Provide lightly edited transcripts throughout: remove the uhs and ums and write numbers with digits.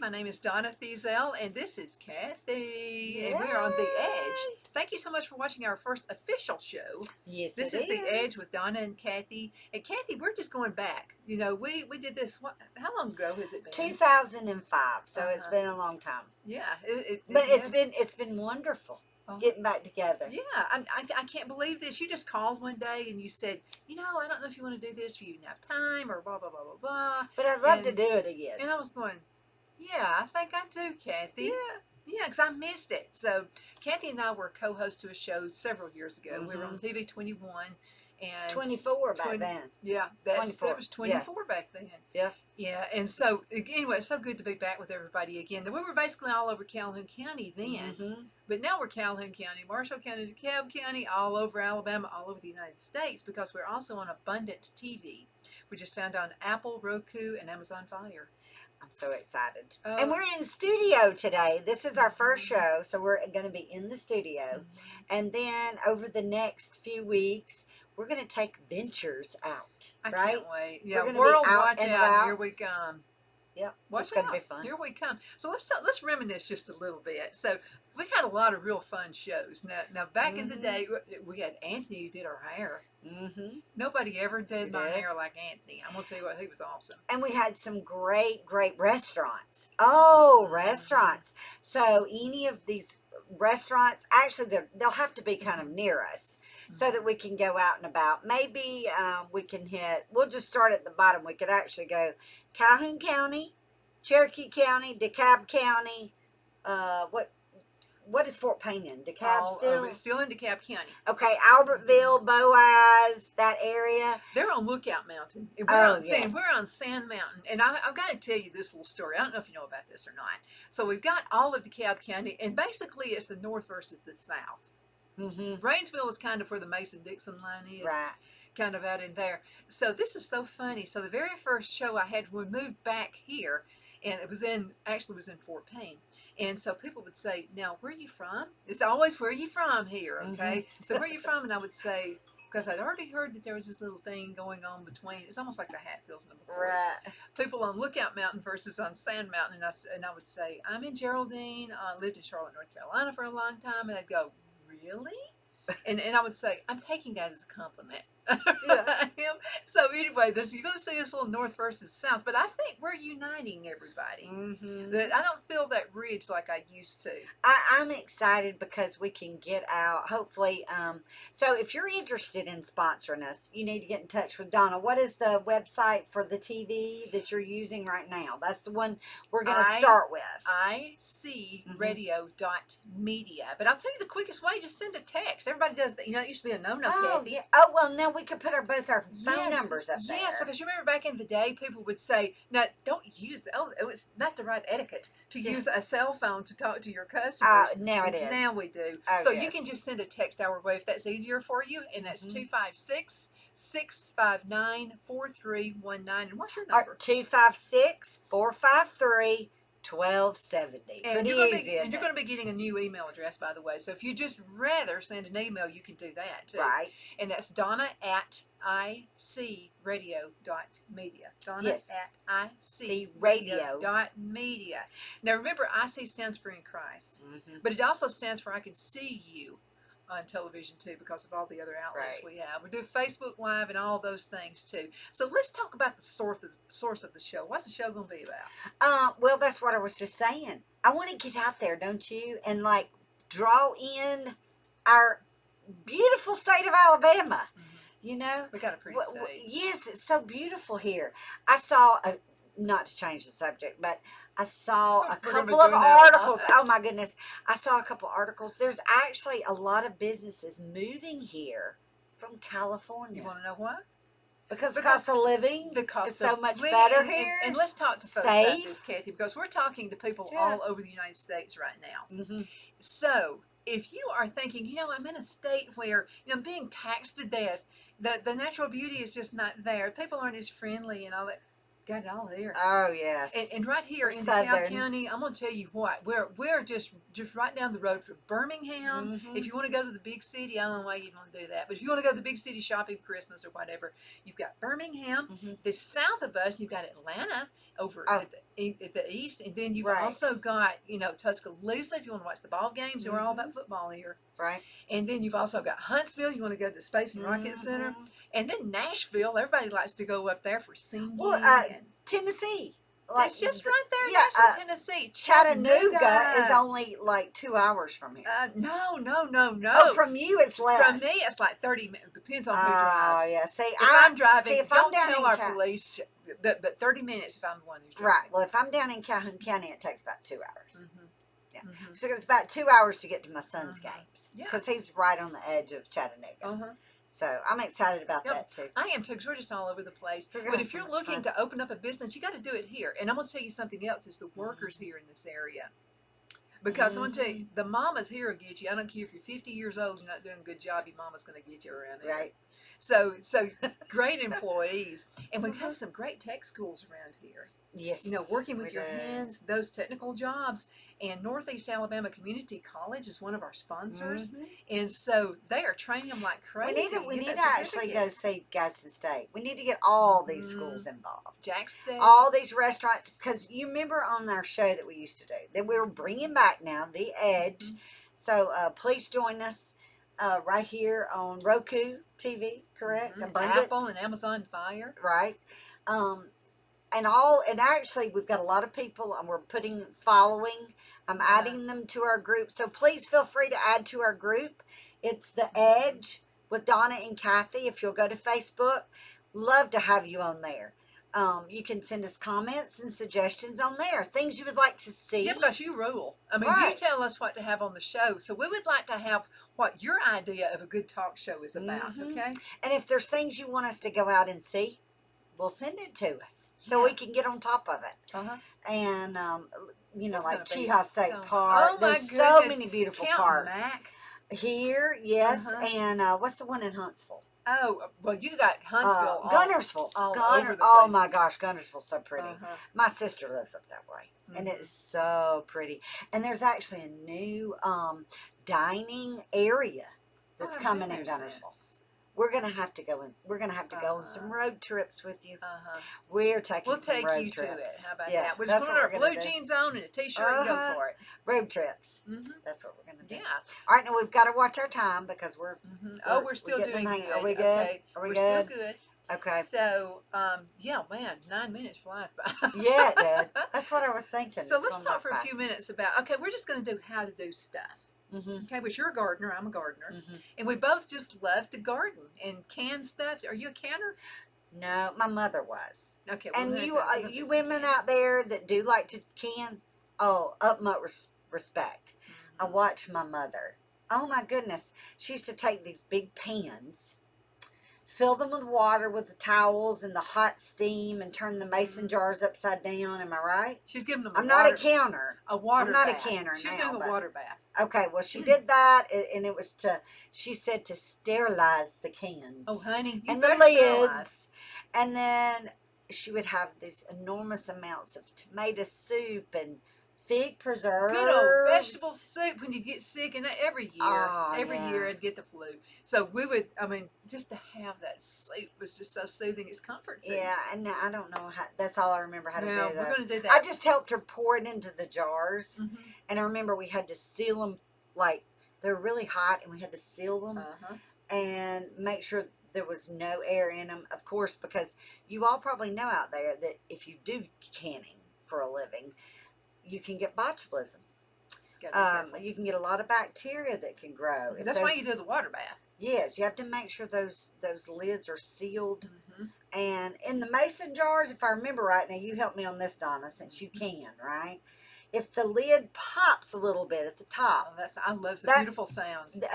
My name is Donna Fiesel, and this is Cathy, Yay. and we are on The Edge. Thank you so much for watching our first official show. Yes, This is The Edge with Donna and Cathy. And Cathy, we're just going back. You know, we did this, how long ago has it been? 2005, so it's been a long time. Yeah. But it's been wonderful getting back together. Yeah, I can't believe this. You just called one day and you said, you know, I don't know if you want to do this, if you even have time, or blah, blah, blah, blah, blah. But I'd love to do it again. And I was going, yeah, I think I do, Cathy. Yeah. Yeah, because I missed it. So Cathy and I were co-hosts to a show several years ago. We were on TV 21 and 24 back then. Yeah, that was 24 back then. Yeah. Yeah, and so anyway, it's so good to be back with everybody again. We were basically all over Calhoun County then, but now we're Calhoun County, Marshall County, DeKalb County, all over Alabama, all over the United States, because we're also on Abundant TV, which is found on Apple, Roku, and Amazon Fire. I'm so excited. And we're in studio today. This is our first show, so we're going to be in the studio. And then over the next few weeks, we're going to take ventures out. I right? can't wait. Yeah, World, watch out. Here we come. Yep, watch it's going to be fun. Here we come. So let's reminisce just a little bit. So we had a lot of real fun shows. Now back in the day, we had Anthony who did our hair. Nobody ever did my hair like Anthony. I'm gonna tell you what, he was awesome. And we had some great restaurants. Oh, restaurants. So any of these restaurants, actually they'll have to be kind of near us so that we can go out and about. Maybe we can we'll just start at the bottom. We could actually go Calhoun County, Cherokee County, DeKalb County. What is Fort Payne in? DeKalb still? It's still in DeKalb County. Okay, Albertville, Boaz, that area. They're on Lookout Mountain. And we're on Sand Mountain. And I've got to tell you this little story. I don't know if you know about this or not. So we've got all of DeKalb County, and basically it's the north versus the south. Rainsville is kind of where the Mason-Dixon line is. Right. Kind of out in there. So this is so funny. So the very first show I had, we moved back here, and it was in Fort Payne. And so people would say, now, where are you from? It's always, where are you from here, okay? So where are you from? And I would say, because I'd already heard that there was this little thing going on between, it's almost like the Hatfields and the McCoys. Right. People on Lookout Mountain versus on Sand Mountain. And I would say, I'm in Geraldine. I lived in Charlotte, North Carolina for a long time. And they'd go, really? And I would say, I'm taking that as a compliment. So anyway, you're going to see this little north versus south, but I think we're uniting everybody. I don't feel that ridge like I used to. I'm excited because we can get out, hopefully. So if you're interested in sponsoring us, you need to get in touch with Donna. What is the website for the TV that you're using right now? That's the one we're going to start with. icradio.media. But I'll tell you the quickest way, just send a text. Everybody does that. You know, it used to be a no-no, Cathy. Yeah. Oh, well, now we could put both our phone numbers up there. Yes, because you remember back in the day, people would say, no, don't use it. Oh, it's not the right etiquette to use a cell phone to talk to your customers. Now it is. Now we do. So you can just send a text our way if that's easier for you, and that's 256-659-4319. And what's your number? 256-453-1270. 1270. And you're going to be getting a new email address, by the way. So if you just rather send an email, you can do that too. Right. And that's Donna at icradio.media. Donna at icradio.media. Now remember, IC stands for in Christ, but it also stands for I can see you on television too, because of all the other outlets we have. We do Facebook Live and all those things too. So let's talk about the source of the show. What's the show going to be about? Well, that's what I was just saying. I want to get out there, don't you? And like draw in our beautiful state of Alabama. You know? We got a pretty state. Yes, it's so beautiful here. I saw, not to change the subject, but I saw a couple of articles. Oh my goodness. I saw a couple of articles. There's actually a lot of businesses moving here from California. You want to know why? Because the cost of living is so much better here. And let's talk to folks about this, Cathy, because we're talking to people all over the United States right now. So if you are thinking, you know, I'm in a state where, you know, I'm being taxed to death, the natural beauty is just not there. People aren't as friendly and all that. Got it all there. Oh yes. And right here in DeKalb County, I'm going to tell you what, we're just right down the road from Birmingham. If you want to go to the big city, I don't know why you'd want to do that, but if you want to go to the big city shopping for Christmas or whatever, you've got Birmingham. The south of us, you've got Atlanta over at the east, and then you've Right. also got, you know, Tuscaloosa if you want to watch the ball games. We're all Mm-hmm. about football here. Right. And then you've also got Huntsville. You want to go to the Space and Rocket Center, Mm-hmm. and then Nashville. Everybody likes to go up there for Well, singing, and Tennessee, like it's just right there in yeah, Nashville, Tennessee. Chattanooga is Chattanooga. only like 2 hours from here. No, no, no, Oh, no. from you it's less. From me, it's like 30 minutes. Depends on who Oh drives. yeah. See, If I'm driving, if I'm don't down tell in our police. But 30 minutes if I'm the one who's right. driving. Well, if I'm down in Calhoun County, it takes about 2 hours. Mm-hmm. Yeah. Mm-hmm. So it's about 2 hours to get to my son's Uh-huh. games Yeah. because he's right on the edge of Chattanooga. Uh-huh. So I'm excited about Yep. that too. I am too, because we're just all over the place. We're gonna But have if so you're much looking fun. to open up a business, you got to do it here. And I'm going to tell you something else is the workers Mm-hmm. here in this area. Because I'm going to tell Mm-hmm. you, the mamas here will get you. I don't care if you're 50 years old, you're not doing a good job, your mama's going to get you around here. Right. So great employees. And we've Mhm. got some great tech schools around here. Yes. You know, working with we your do. hands, those technical jobs. And Northeast Alabama Community College is one of our sponsors. Mhm. And so they are training them like We crazy. need Get to that actually go certificate. see Gadsden State. We need to get all these Mhm. schools involved. Jackson. All these restaurants, because you remember on our show that we used to do that we're bringing back now the Edge. Mhm. So please join us right here on Roku TV, correct? Mhm. Abundant, Apple and Amazon Fire. right? And actually we've got a lot of people and we're following. I'm Yeah. adding them to our group. So please feel free to add to our group. It's the Edge with Donna and Cathy. If you'll go to Facebook, love to have you on there. You can send us comments and suggestions on there, things you would like to see. Yeah, because you rule. I mean, you Right. tell us what to have on the show. So we would like to have what your idea of a good talk show is about, Mhm. okay? And if there's things you want us to go out and see, we'll send it to us so we Yeah. can get on top of it. Uh-huh. And you know, It's like gonna be Cheehaw State so- Park. Oh, my There's so goodness. many beautiful Count parks Mac. here. Yes, Uh-huh. and what's the one in Huntsville? Oh, well, you got Huntsville. Gunnersville. all over the Oh place. my gosh, Gunnersville's so pretty. Uh-huh. My sister lives up that way, and it Mhm. is so pretty. And there's actually a new dining area that's Oh, I've coming been in there Gunnersville. since. We're gonna have to go in. We're gonna have to go on some road trips with you. Uh-huh. We're taking We'll some take road you trips. to it. How about Yeah, that? We'll that's just put what our we're gonna blue do. jeans on and a t-shirt and go Uh-huh. for it. Road trips. Mm-hmm. That's what we're gonna do. Yeah. All right, now we've got to watch our time because we're. Mm-hmm. Oh, we're still getting doing the hang- good. Are we good? Okay. Are we We're good? still good. Okay. So, yeah, man, 9 minutes flies by. Yeah, it did. That's what I was thinking. So It's let's going by talk for a fast. few minutes about, okay, we're just going to do how to do stuff. Mm-hmm. Okay, but you're a gardener, I'm a gardener, Mm-hmm. and we both just love to garden and can stuff. Are you a canner? No, my mother was. Okay, And we'll you, have to you fix some women canning. out there that do like to can, oh, utmost respect. I Mhm. watched my mother. Oh my goodness, she used to take these big pans, fill them with water with the towels and the hot steam, and turn the mason Mhm. jars upside down. Am I right? She's giving them I'm a not water, a counter. a water I'm not a bath. canner She's now, doing a but- water bath. Okay, well she did that, and it was she said to sterilize the cans. Oh, honey, you and the better sterilize. lids. And then she would have these enormous amounts of tomato soup and fig preserves. Good old vegetable soup when you get sick, and every year, Oh, every yeah. year I'd get the flu. So we would, I mean, just to have that soup was just so soothing. It's comfort food. Yeah, and I don't know how. That's all I remember how to Now do we're that. going to do that. I just helped her pour it into the jars, Mhm. and I remember we had to seal them, like they're really hot, and we had to seal them Uh-huh. and make sure there was no air in them. Of course, because you all probably know out there that if you do canning for a living, you can get botulism. Gotta be careful. You can get a lot of bacteria that can grow. If That's why those- you do the water bath. Yes, you have to make sure those lids are sealed. Mhm. And in the mason jars, if I remember right, now you help me on this, Donna, since you can, right? If the lid pops a little bit at the top, Oh, I love the That- beautiful sound.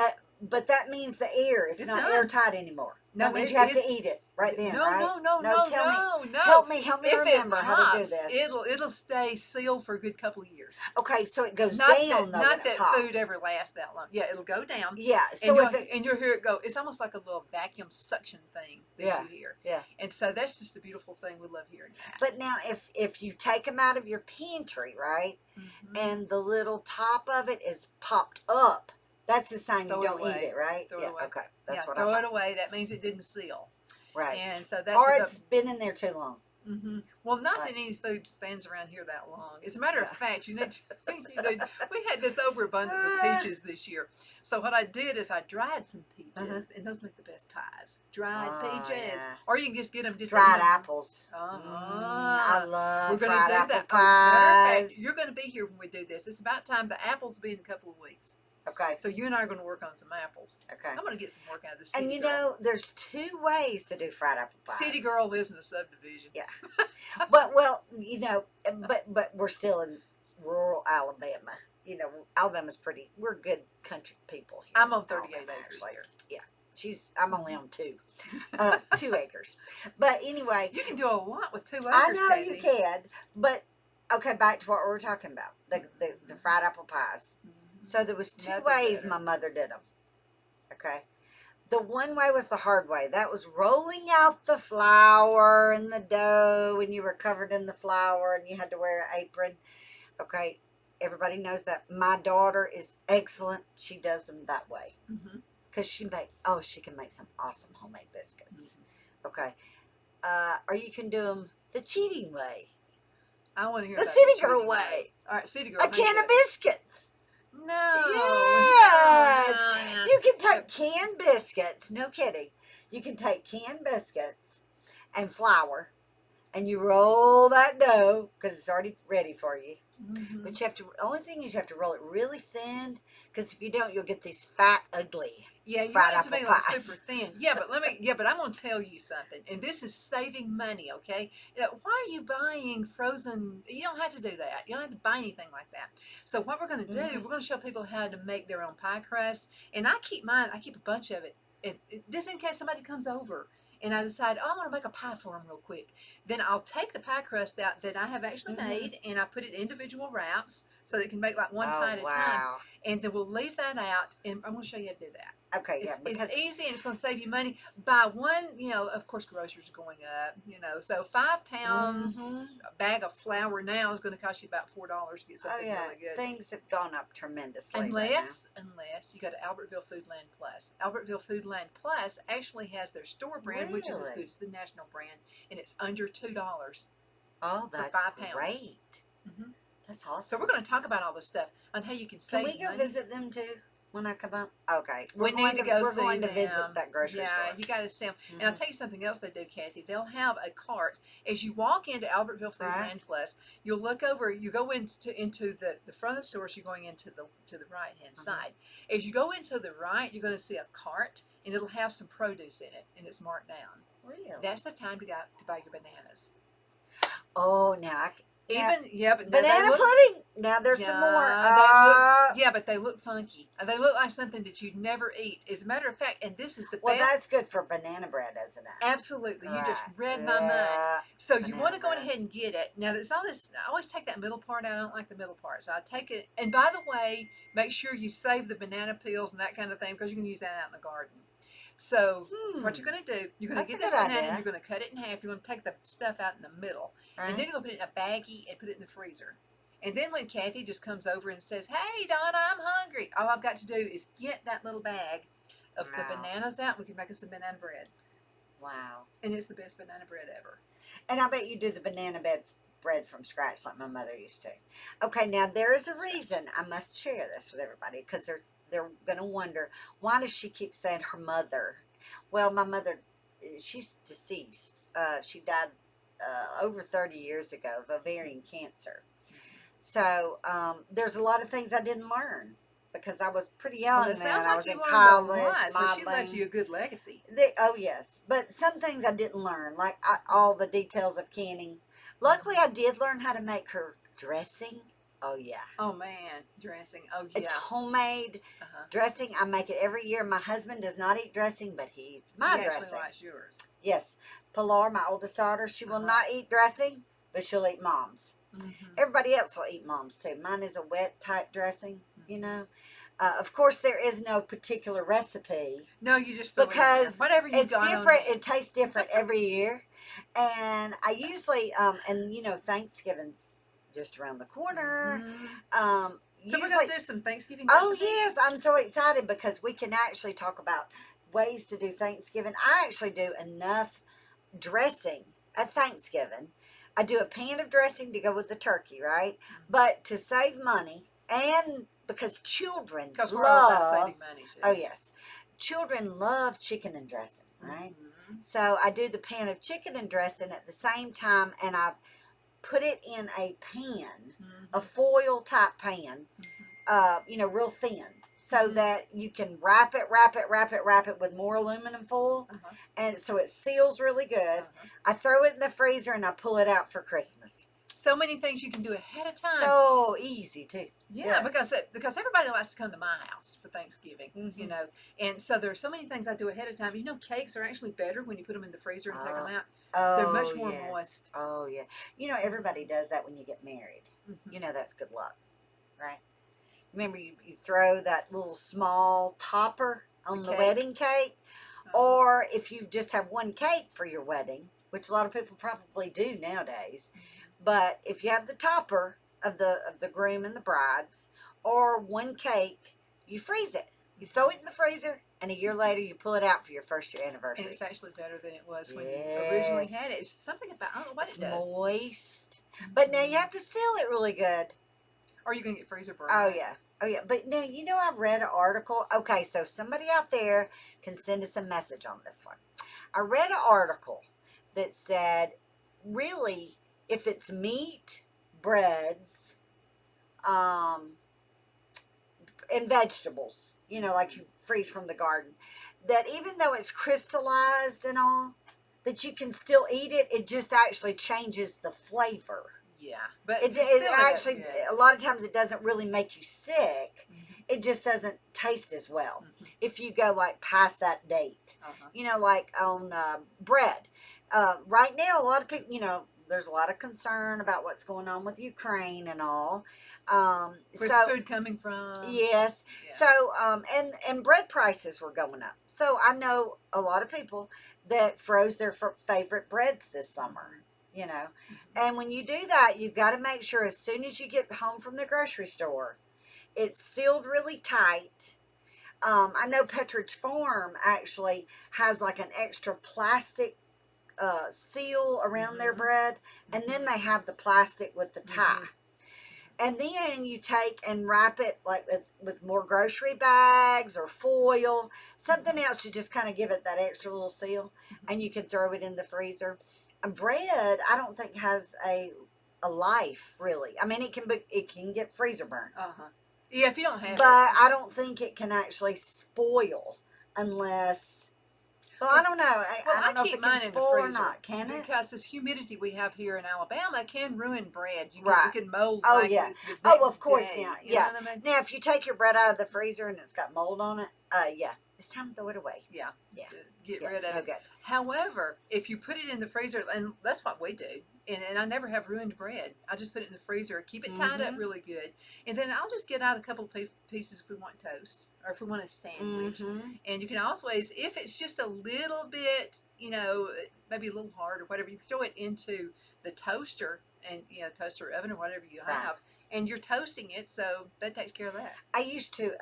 but that means the air is It's not done. airtight anymore. No, that means it you have to is- eat it right then, no, right? no, tell me. no. Help me If remember it how to do pops, this. it'll stay sealed for a good couple of years. Okay, so it goes Not down that, though not when it that pops. food ever lasts that long. Yeah, it'll go down. Yeah, And so if it, you'll hear it go. It's almost like a little vacuum suction thing that Yeah, you hear. yeah. And so that's just a beautiful thing. We love hearing that. but now if you take them out of your pantry, right, Mhm. and the little top of it is popped up, that's the sign Throw you it don't away. eat it, right? Throw it Yeah, away. okay, that's yeah, what throw I it thought. away. That means it didn't seal. Right. And so that's Or the- it's been in there too long. Well, not that But any food stands around here that long. As a matter of yeah. fact, you need to, we had this overabundance of peaches this year. So what I did is I dried some Uh-huh. peaches, and those make the best pies. Dried Oh peaches, yeah. or you can just get them, just eat Dried them. apples. Uh I huh. We're love gonna fried do apple that. Oh, as a matter of fact, pies. you're gonna be here when we do this. It's about time. The apples will be in a couple of weeks. Okay. So you and I are gonna work on some apples. Okay. I'm gonna get some work out of the And city you girl. know, there's two ways to do fried apple City pies. girl lives in a subdivision. Yeah. But well, you know, but we're still in rural Alabama. You know, Alabama's pretty. We're good country people here. I'm in on 38 Alabama, acres actually. here. Yeah. I'm only on 2 acres. But anyway, You can do a lot with 2 I acres, know you Cathy. can. But okay, back to what we were talking about the fried apple pies. So there was two Nothing ways better. my mother did them. Okay. The one way was the hard way. That was rolling out the flour and the dough, and you were covered in the flour, and you had to wear an apron. Okay, everybody knows that. My daughter is excellent. She does them that way Mm-hmm. because she can make some awesome homemade biscuits. Okay, or you can do them the cheating way, I want to hear the about the city girl cheating way. way, All right, city girl, a how you can do of it? biscuits. No, Yes. no. You can take canned biscuits. No kidding. You can take canned biscuits and flour and you roll that dough because it's already ready for you. Mm-hmm. But you have to, only thing is you have to roll it really thin because if you don't, you'll get these fat, ugly Yeah, you fried want it to apple be like pies. super thin. Yeah, but I'm gonna tell you something, and this is saving money, okay? Why are you buying frozen? You don't have to do that. You don't have to buy anything like that. So what we're gonna do, Mhm. we're gonna show people how to make their own pie crust, and I keep a bunch of it, just in case somebody comes over. And I decide, oh, I want to make a pie for them real quick. Then I'll take the pie crust out that I have actually Mhm. made, and I put it in individual wraps so they can make like one Oh pie at a time. wow. And then we'll leave that out, and I'm going to show you how to do that. Okay, yeah, It's because easy and it's going to save you money. Buy one, of course, groceries are going up, so 5 pound hmm bag of flour now is going to cost you about $4 to get oh something yeah, really good. things have gone up tremendously right now. Unless you go to Albertville Foodland Plus. Albertville Foodland Plus actually has their store brand, which is as good Really? as the national brand, and it's under $2 Oh, for that's 5 pounds. great. Hmm. That's So awesome. we're going to talk about all this stuff on how you can Can save we go money. visit them too when I come up? Okay, We need to go we're see going to visit them. that grocery Yeah, store. you got to see them. And I'll Hmm. tell you something else they do, Kathy. They'll have a cart as you walk into Albertville Right. Foodland Plus. You'll look over. You go into the front of the store. So you're going into the right hand Hmm. side. As you go into the right, you're going to see a cart, and it'll have some produce in it, and it's marked down. Really? That's the time to go to buy your bananas. Oh, now But now they banana look. pudding. Now there's some more. Yeah, they look. Yeah, but they look funky. They look like something that you'd never eat. As a matter of fact, and this is the Well, best. that's good for banana bread, isn't it? Absolutely, you just Right. read my mind. Yeah. So you want Banana to go bread. ahead and get it. Now there's all this. I always take that middle part out. I don't like the middle part, so I take it. And by the way, make sure you save the banana peels and that kind of thing because you can use that out in the garden. So what you're Hmm. going to do, you're going to That's a get this good banana and idea. you're going to cut it in half. You're going to take the stuff out in the middle, and then Right. you're going to put it in a baggie and put it in the freezer. And then when Kathy just comes over and says, "Hey, Donna, I'm hungry," all I've got to do is get that little bag of the Wow. bananas out. We can make us some banana bread, Wow. and it's the best banana bread ever. And I bet you do the banana bread from scratch like my mother used to. Okay, now there is a reason I must share this with everybody because they're gonna wonder why does she keep saying her mother? Well, my mother, she's deceased. She died over 30 years ago of ovarian cancer. So there's a lot of things I didn't learn because I was pretty Well, young it then. sounds I like was you in learned a college, lot, so she left modeling. you a good legacy. Oh yes, but some things I didn't learn, like all the details of canning. Luckily, I did learn how to make her dressing. Oh yeah, Oh man, dressing. Oh it's yeah. homemade Uh-huh. dressing. I make it every year. My husband does not eat dressing, but he eats He my actually dressing. likes yours. Yes, Pilar, my oldest daughter, she will Uh-huh. not eat dressing, but she'll eat mom's. Mm-hmm. Everybody else will eat mom's too. Mine is a wet type dressing, you know. Of course, there is no particular recipe No, you just throw it in there. because Whatever you it's got on different. hand. It tastes different every year, and I usually and you know Thanksgiving's just around the corner. Mm-hmm. So we're Usually, gonna do some Thanksgiving oh recipes. yes, I'm so excited because we can actually talk about ways to do Thanksgiving. I actually do enough dressing at Thanksgiving I do a pan of dressing to go with the turkey, right? Mhm. But to save money, and because children Because we're all about love, saving money too. oh yes, children love chicken and dressing, right? Mhm. So I do the pan of chicken and dressing at the same time, and I put it in a pan, a Mhm. foil type pan, Mhm. real thin, so Mhm. that you can wrap it with more aluminum foil, Uh-huh. and so it seals really good. Uh-huh. I throw it in the freezer and I pull it out for Christmas. So many things you can do ahead of time. So easy too. Yeah, because everybody likes to come to my house for Thanksgiving, Mm-hmm. and so there's so many things I do ahead of time. Cakes are actually better when you put them in the freezer and take them Oh, out. They're oh much more yes. moist. Oh yeah. Everybody does that when you get married. Mm-hmm. That's good luck, right? Remember, you throw that little small topper The on the cake. wedding cake, Uh-huh. or if you just have one cake for your wedding, which a lot of people probably do nowadays. But if you have the topper of the groom and the brides, or one cake, you freeze it. You throw it in the freezer, and a year later you pull it out for your first year And anniversary. it's actually better than it was when you originally Yes, had it. It's something about, I don't know what it's it does. moist, but now you Mhm. have to seal it really good. Or you can get freezer burn, Oh right? yeah. Oh yeah. But now I read an article. Okay, so somebody out there can send us a message on this one. I read an article that said, really, if it's meat, breads, um, and vegetables, like you freeze from the garden, that even though it's crystallized and all, that you can still eat it. It just actually changes the flavor. Yeah, but It still it doesn't actually, good. a lot of times, it doesn't really make you sick. Mhm. It just doesn't taste as well Mhm. if you go like past that date. Uh-huh. Like on bread. Right now, a lot of people, there's a lot of concern about what's going on with Ukraine and all. Where's the So food coming from? yes, Yeah. so and bread prices were going up. So I know a lot of people that froze their favorite breads this summer. You know, Mhm. and when you do that, you've got to make sure as soon as you get home from the grocery store, it's sealed really tight. I know Petridge Farm actually has like an extra plastic seal around their Mhm. bread, and then they have the plastic with the tie. Mhm. And then you take and wrap it like with more grocery bags or foil, something Mhm. else to just kind of give it that extra little seal, Mhm. and you can throw it in the freezer. And bread, I don't think has a life really. I mean, it can get freezer burn, Uh-huh. Yeah, if you don't have but it. I don't think it can actually spoil unless. Well, I Well, don't know. well, I I don't know if keep it can mine in the spoil or freezer not. Can it? because this humidity we have here in Alabama can ruin bread. It Right. can mold Oh like yeah. the Oh, next of course. day. Now, You know yeah. what I mean? Now, if you take your bread out of the freezer and it's got mold on it, yeah, it's time to throw it away. Yeah, Yeah. to get Yeah, rid it's of no it. good. However, if you put it in the freezer, and that's what we do, and I never have ruined bread. I just put it in the freezer, keep it tied up Mm-hmm. really good, and then I'll just get out a couple of pieces if we want toast or if we want a sandwich. Mm-hmm. And you can always, if it's just a little bit, maybe a little hard or whatever, you throw it into the toaster and toaster oven or whatever you Right. have, and you're toasting it, so that takes care of that. I used to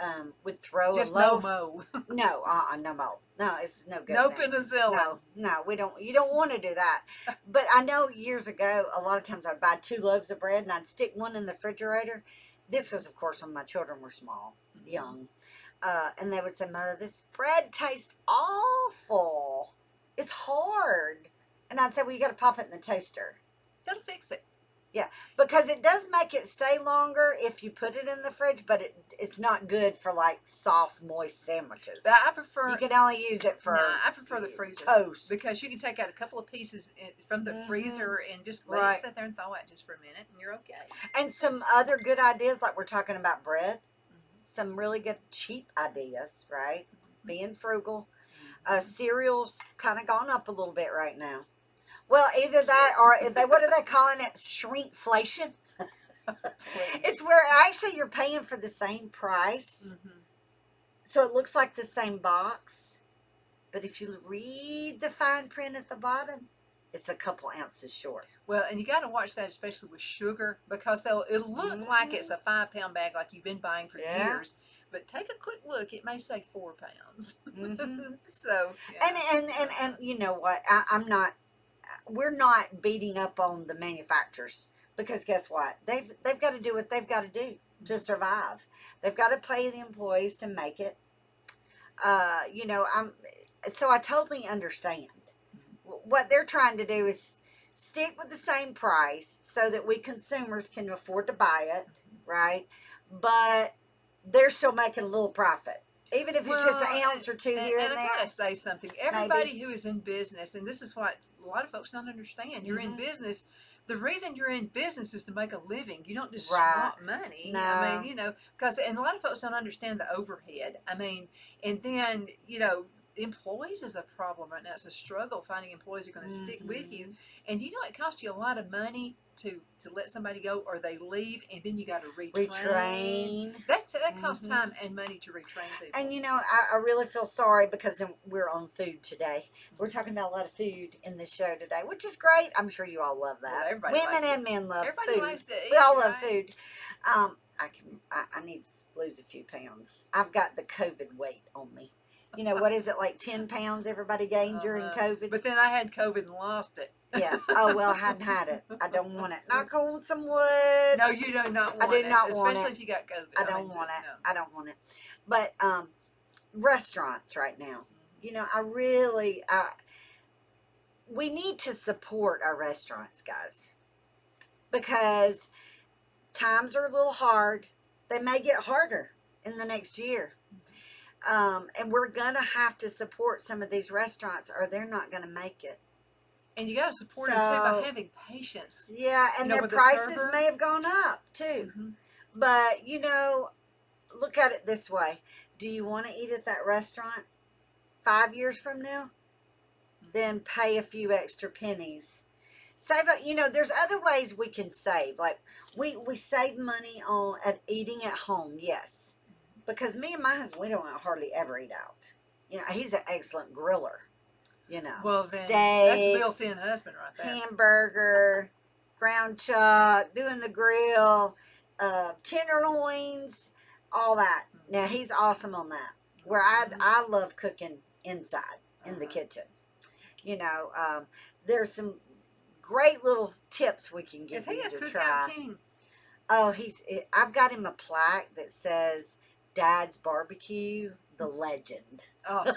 would throw a Just no loaf. mold, No, no mold. No, it's no good no things. penicillin. No, no, we don't. You don't want to do that. But I know years ago, a lot of times I'd buy 2 loaves of bread and I'd stick one in the refrigerator. This was, of course, when my children were small, young, and they would say, "Mother, this bread tastes awful. It's hard." And I'd say, "Well, you got to pop it in the toaster." That'll fix it. Yeah, because it does make it stay longer if you put it in the fridge, but it's not good for like soft, moist sandwiches. But I prefer. You can only use it for I prefer the freezer toast. because you can take out a couple of pieces from the Mhm. freezer and just let Right. it sit there and thaw out just for a minute, and you're okay. And some other good ideas, like we're talking about bread, Mhm. some really good cheap ideas, right? Mhm. Being frugal. Mhm. Cereal's kind of gone up a little bit right now. Well, either that or what are they calling it? Shrinkflation. Please. It's where actually you're paying for the same price. Mhm. So it looks like the same box. But if you read the fine print at the bottom, it's a couple ounces short. Well, and you got to watch that, especially with sugar, because it'll look like it's a 5 pound bag, like you've been buying for Yeah. years. But take a quick look; it may say 4 pounds. Mm-hmm. So, yeah. And you know what? I'm not. we're not beating up on the manufacturers, because guess what? They've got to do what they've got to do to survive. They've got to pay the employees to make it. You know, so I totally understand. What they're trying to do is stick with the same price so that we consumers can afford to buy it, right? But they're still making a little profit, even if it's just an ounce or two here and and I there. gotta say something. Maybe. Everybody who is in business, and this is what a lot of folks don't understand. You're in business. The reason you're in business is to make a living. You don't just Right. swap money. I No. mean, you know, because and a lot of folks don't understand the overhead. I mean, and then you know, employees is a problem right now. It's a struggle finding employees who are going to stick with you. And you know, it costs you a lot of money to let somebody go, or they leave, and then you got to retrain. That costs time and money to retrain people. And you know, I really feel sorry because we're on food today. We're talking about a lot of food in this show today, which is great. I'm sure you all love that. Well, everybody Women likes and men love everybody food. likes to eat, We all love right? food. I need to lose a few pounds. I've got the COVID weight on me. You know, what is it, like 10 pounds everybody gained during COVID? But then I had COVID and lost it. Yeah. Oh, well, I hadn't had it. I don't want it. Knock on some wood. No, you do not want I it. do not want Especially it. if you got COVID. I don't want it. I don't want it. But restaurants right now, you know, we need to support our restaurants, guys, because times are a little hard. They may get harder in the next year. And we're going to have to support some of these restaurants or they're not going to make it. And you got to support them too by having patience. Yeah, and their prices may have gone up too. But, you know, look at it this way. Do you want to eat at that restaurant 5 years from now? Then pay a few extra pennies. Save, you know, there's other ways we can save. Like we save money on eating at home, yes. Because me and my husband, we don't hardly ever eat out. You know, he's an excellent griller. You know, well, then steaks, that's built-in husband right there. Hamburger, ground chuck, doing the grill, tenderloins, all that. Now he's awesome on that. Where I love cooking inside in the kitchen. You know, there's some great little tips we can give you to try. King? Oh, I've got him a plaque that says Dad's Barbecue, the legend. Oh,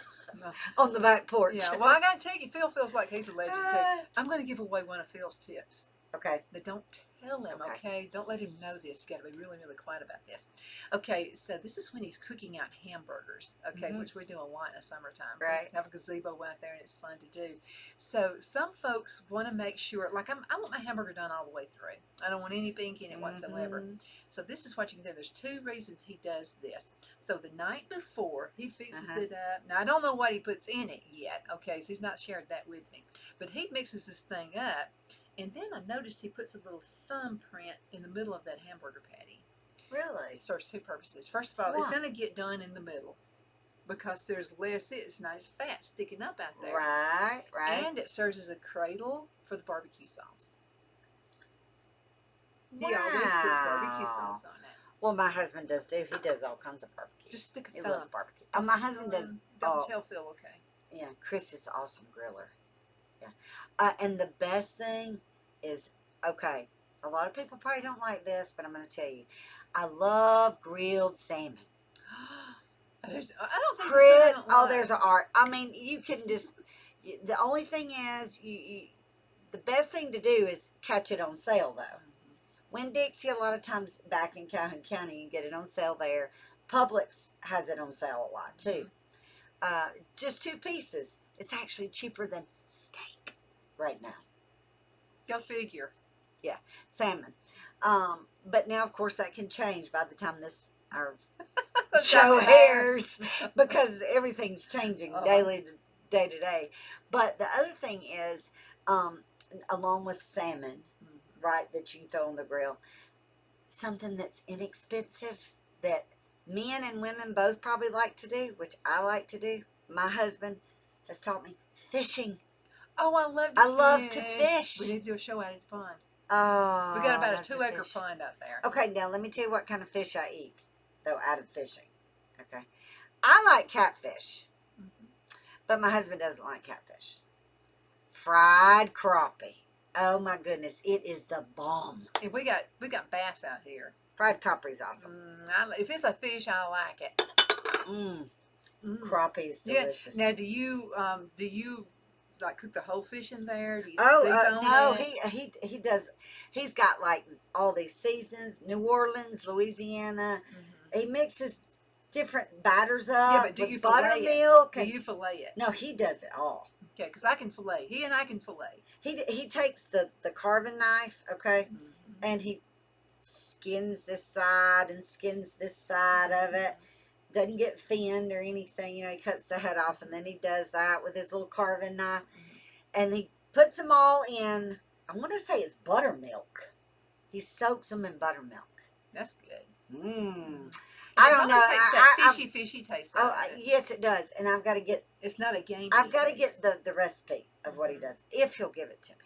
on the back porch. Yeah, well, I got to tell you, Phil feels like he's a legend too. I'm going to give away one of Phil's tips. Okay. But don't tell him, okay? Don't let him know this. You got to be really, really quiet about this. Okay, so this is when he's cooking out hamburgers, okay, which we do a lot in the summertime. Right. We have a gazebo out there, and it's fun to do. So some folks want to make sure, like I want my hamburger done all the way through. I don't want any pink in it whatsoever. So this is what you can do. There's 2 reasons he does this. So the night before, he fixes it up. Now, I don't know what he puts in it yet, okay, so he's not shared that with me. But he mixes this thing up. And then I noticed he puts a little thumbprint in the middle of that hamburger patty. Really? It serves 2 purposes. First of all, it's going to get done in the middle because there's less, it's not as fat sticking up out there. Right, right. And it serves as a cradle for the barbecue sauce. Wow. He always puts barbecue sauce on it. Well, my husband does too. He does all kinds of barbecue. Just stick a He thumb. loves barbecue. Oh, my husband does. Don't tell Phil, okay? Yeah, Chris is an awesome griller. Yeah. And the best thing is, okay, a lot of people probably don't like this, but I'm going to tell you, I love grilled salmon. I don't think Chris, there's an art. I mean, you can just, the only thing is, the best thing to do is catch it on sale, though. Winn-Dixie, a lot of times back in Calhoun County, you get it on sale there. Publix has it on sale a lot, too. Just 2 pieces. It's actually cheaper than steak right now. Go figure. Yeah, salmon. But now, of course, that can change by the time our show airs, because everything's changing day to day. But the other thing is, along with salmon, right, that you can throw on the grill, something that's inexpensive that men and women both probably like to do, which I like to do. My husband has taught me fishing. Oh, I love to fish. We need to do a show out at the pond. Oh, we got about a 2-acre pond out there. Okay, now let me tell you what kind of fish I eat, though, out of fishing. Okay, I like catfish, but my husband doesn't like catfish. fried crappie. Oh my goodness, it is the bomb. And we got bass out here. Fried crappie's awesome. If it's a fish, I like it. Mm, Mm. crappie's Yeah. delicious. Now, do you like cook the whole fish in there? Do you Oh debone no, it? he does. He's got like all these seasons: New Orleans, Louisiana. Mm-hmm. He mixes different batters Yeah, up but do you with fillet it? buttermilk. Do you fillet it? No, he does it all. Okay, because I can fillet. He and I can fillet. He takes the carving knife, okay, Mm-hmm. and he skins this side and skins this side of it. Doesn't get finned or anything, you know. He cuts the head off, and then he does that with his little carving knife, and he puts them all in. I want to say it's buttermilk. He soaks them in buttermilk. That's good. Mmm. And I it don't know. probably takes that fishy taste out Oh, of it. yes, it does. And I've got to get. It's not a gamey I've got to taste. get the recipe of what he does, if he'll give it to me.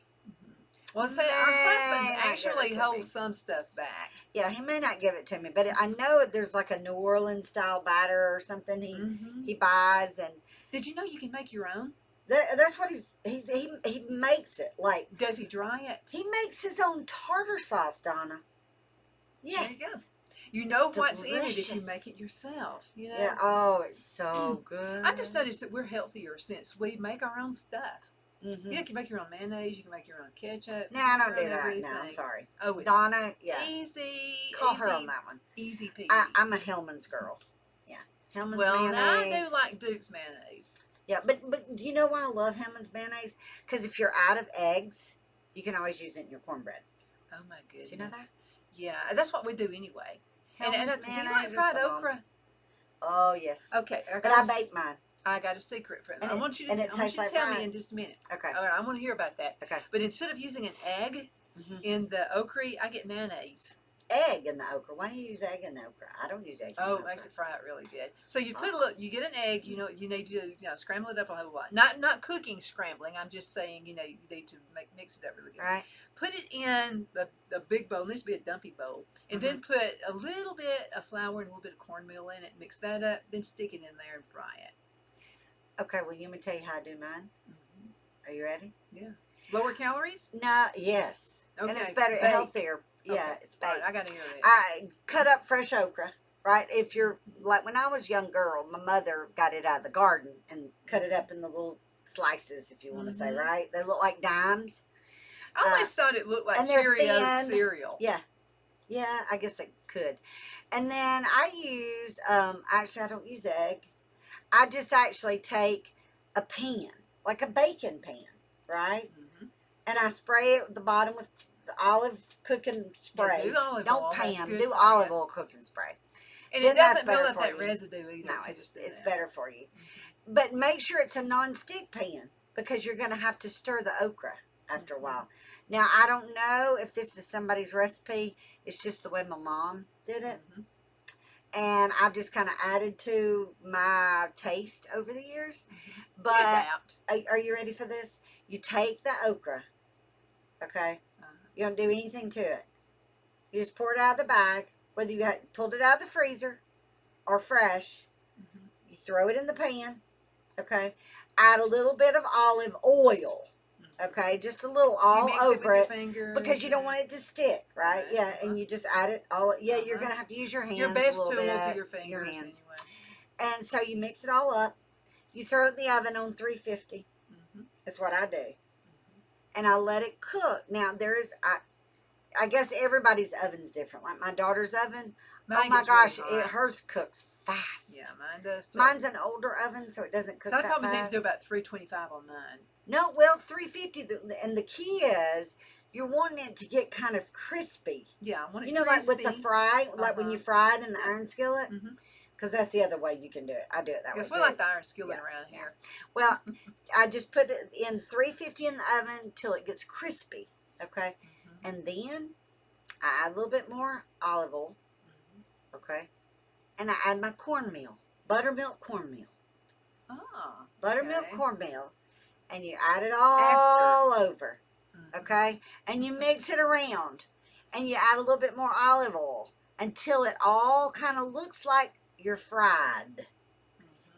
Well, say our husband's actually holds some stuff back. Yeah, he may not give it to me, but I know there's like a New Orleans style batter or something he buys, and did you know you can make your own? that's what he makes it like. Does he dry it? He makes his own tartar sauce, Donna. Yes. There you go. You know It's what's delicious. in it if you make it yourself. You know. Yeah. Oh, it's so good. I just noticed that we're healthier since we make our own stuff. Mm-hmm. You can make your own mayonnaise. You can make your own ketchup. No, I don't do that. No, I'm sorry. Oh, it's Donna, yeah. easy. Call her on that one. Easy peasy. I'm a Hellman's girl. Yeah, Hellman's well, mayonnaise. now I do like Duke's mayonnaise. Yeah, but you know why I love Hellman's mayonnaise? Because if you're out of eggs, you can always use it in your cornbread. Oh my goodness. Do you know that? Yeah, that's what we do anyway. Hellman's Do you like fried okra? Oh yes. Okay, but I bake mine. I got a secret for them. I want you and it to tastes like tell mine. me in just a minute. Okay. All right, I want to hear about that. Okay. But instead of using an egg in the okra, I get mayonnaise. Egg in the okra. Why do you use egg in the okra? I don't use egg. In the okra. It makes it fry it really good. So you put a little. You get an egg. You know you need to scramble it up a whole lot. Not cooking scrambling. I'm just saying you need to mix it up really good. Right. Put it in the big bowl. It needs to be a dumpy bowl, and then put a little bit of flour and a little bit of cornmeal in it. Mix that up. Then stick it in there and fry it. Okay. Well, you want me to tell you how I do mine? Are you ready? Yeah. Lower calories? No. Yes. Okay. And it's better, baked. healthier. Yeah, Okay. it's baked. All right, I got to hear this. I cut up fresh okra. Right. If you're like when I was a young girl, my mother got it out of the garden and cut it up in the little slices, if you want to say. Right. They look like dimes. I always thought it looked like Cheerios cereal. Yeah. Yeah, I guess it could. And then I use, actually, I don't use egg. I just actually take a pan, like a baking pan, right? And I spray it at the bottom with the olive cooking spray. Yeah, do olive don't oil. pan, Good do for olive you. oil cooking spray. And Then it doesn't that's build better up for that you. residue either. No, if you just do it's that. better for you. But make sure it's a non-stick pan because you're going to have to stir the okra after a while. Now, I don't know if this is somebody's recipe. It's just the way my mom did it. And I've just kind of added to my taste over the years. But are you ready for this? You take the okra, okay? You don't do anything to it. You just pour it out of the bag, whether you pulled it out of the freezer or fresh. You throw it in the pan, okay? Add a little bit of olive oil, okay? Just a little all over it because you don't want it to stick, right? Yeah, and you just add it all. Yeah, you're going to have to use your hands. Your best a little tools bit, are your fingers your hands. Anyway. And so you mix it all up. You throw it in the oven on 350. That's what I do. And I let it cook. Now, I guess everybody's oven's different. Like my daughter's oven, oh my gosh, hers cooks fast. Yeah, mine does too. Mine's an older oven, so it doesn't cook that fast. So I probably need to do about 325 on mine. No, well, 350. And the key is you're wanting it to get kind of crispy. Yeah, I want it crispy. Like with the fry, like when you fry it in the iron skillet. Because that's the other way you can do it. I do it that way. Yes, we like the iron skillet around here. Well, I just put it in 350 in the oven till it gets crispy. Okay. And then I add a little bit more olive oil. Okay. And I add my cornmeal. Buttermilk cornmeal. Oh. Buttermilk cornmeal. And you add it all over. Okay. And you mix it around. And you add a little bit more olive oil until it all kind of looks like you're fried.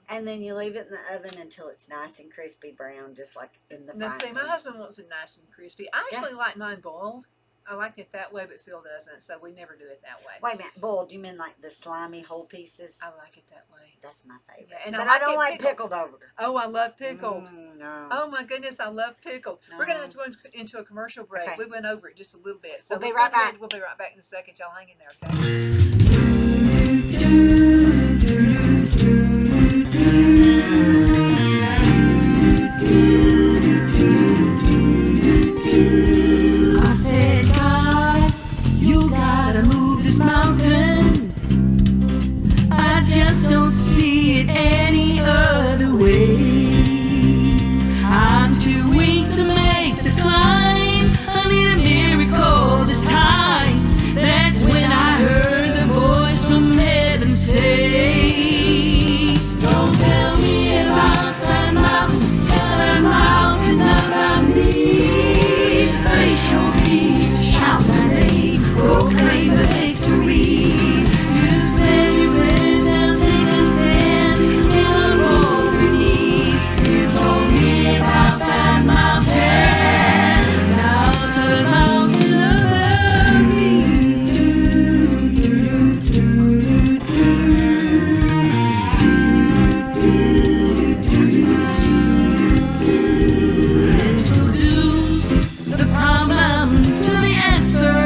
And then you leave it in the oven until it's nice and crispy brown, just like in the Now, frying see, my pan. husband wants it nice and crispy. I Yeah. actually like mine boiled. I like it that way, but Phil doesn't, so we never do it that way. Wait a minute, boiled? You mean like the slimy whole pieces? I like it that way. That's my favorite. Yeah, and But I I don't it like pickled over. Oh, I love pickled. No. Oh my goodness, I love pickled. We're gonna No. have to go into a commercial break. Okay. We went over it just a little bit, so We'll be let's right go ahead. back. We'll be right back in a second. Y'all hang in there, okay? I said, God, you gotta move this mountain. I just don't see it any other way. I'm too weak to make the climb. I need a miracle this time. That's when I heard the voice from heaven say, don't tell me about that mountain. Tell that mountain about me. Face your fear, shout my name, proclaim the victory. You say your prayers, now take a stand, get up on your knees. You told me about that mountain, now tell the mountain about me. Introduce the problem to the answer,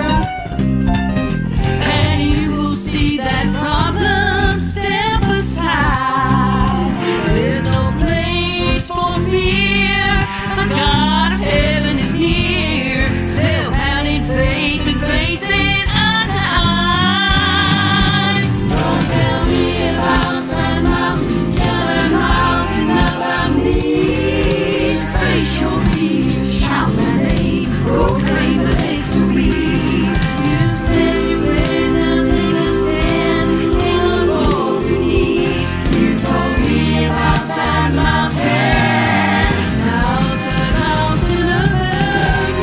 and you will see that problem step aside. There's no place for fear. The God of heaven is near. Step out in faith and face it eye to eye. Don't tell me about that mountain. Tell that mountain about me. Face your fear, shout my name, proclaim the victory. You say your prayers, now take a stand, get up on your knees. You told me about that mountain, now tell the mountain about me.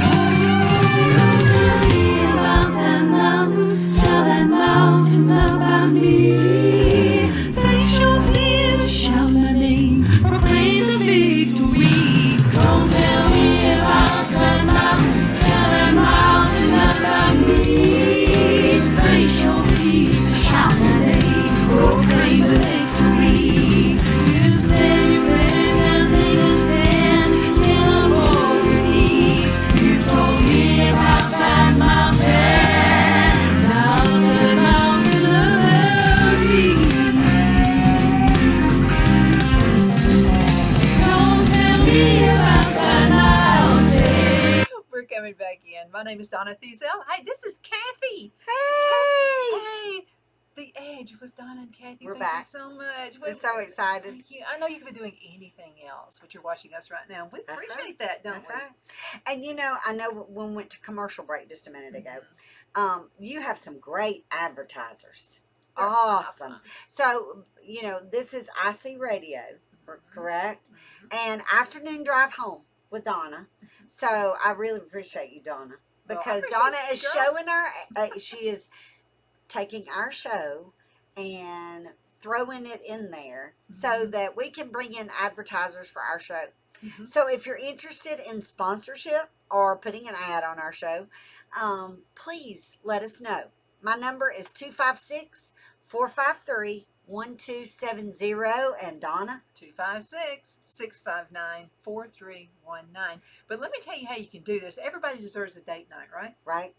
Don't tell me about that mountain, tell that mountain about me. Face your fears, shout my name, proclaim the victory. Don't tell me about that mountain, tell that mountain about me. Face your fears, shout my name, proclaim the victory. You say your prayers, now take a stand, get up on your knees. You told me about that mountain, now tell the mountain about me. Don't tell me about that mountain. We're coming back in. My name is Donna Thiesel. Hey, this is Cathy. Hey! Hey, The Edge with Donna and Cathy. We're Thank back. you so much. We're so excited. Thank you. I know you could be doing anything else, but you're watching us right now. We That's appreciate that, don't That's we? right. And I know when we went to commercial break just a minute ago, you have some great advertisers. They're Awesome. So, this is IC Radio, correct? And Afternoon Drive Home with Donna. So I really appreciate you, Donna, Well, I because appreciate Donna you, is girl. showing she is taking our show and throwing it in there so that we can bring in advertisers for our show. Mhm. So if you're interested in sponsorship or putting an ad on our show, please let us know. My number is 256-453-1270. And Donna? 256-659-4319. But let me tell you how you can do this. Everybody deserves a date night, right? Right?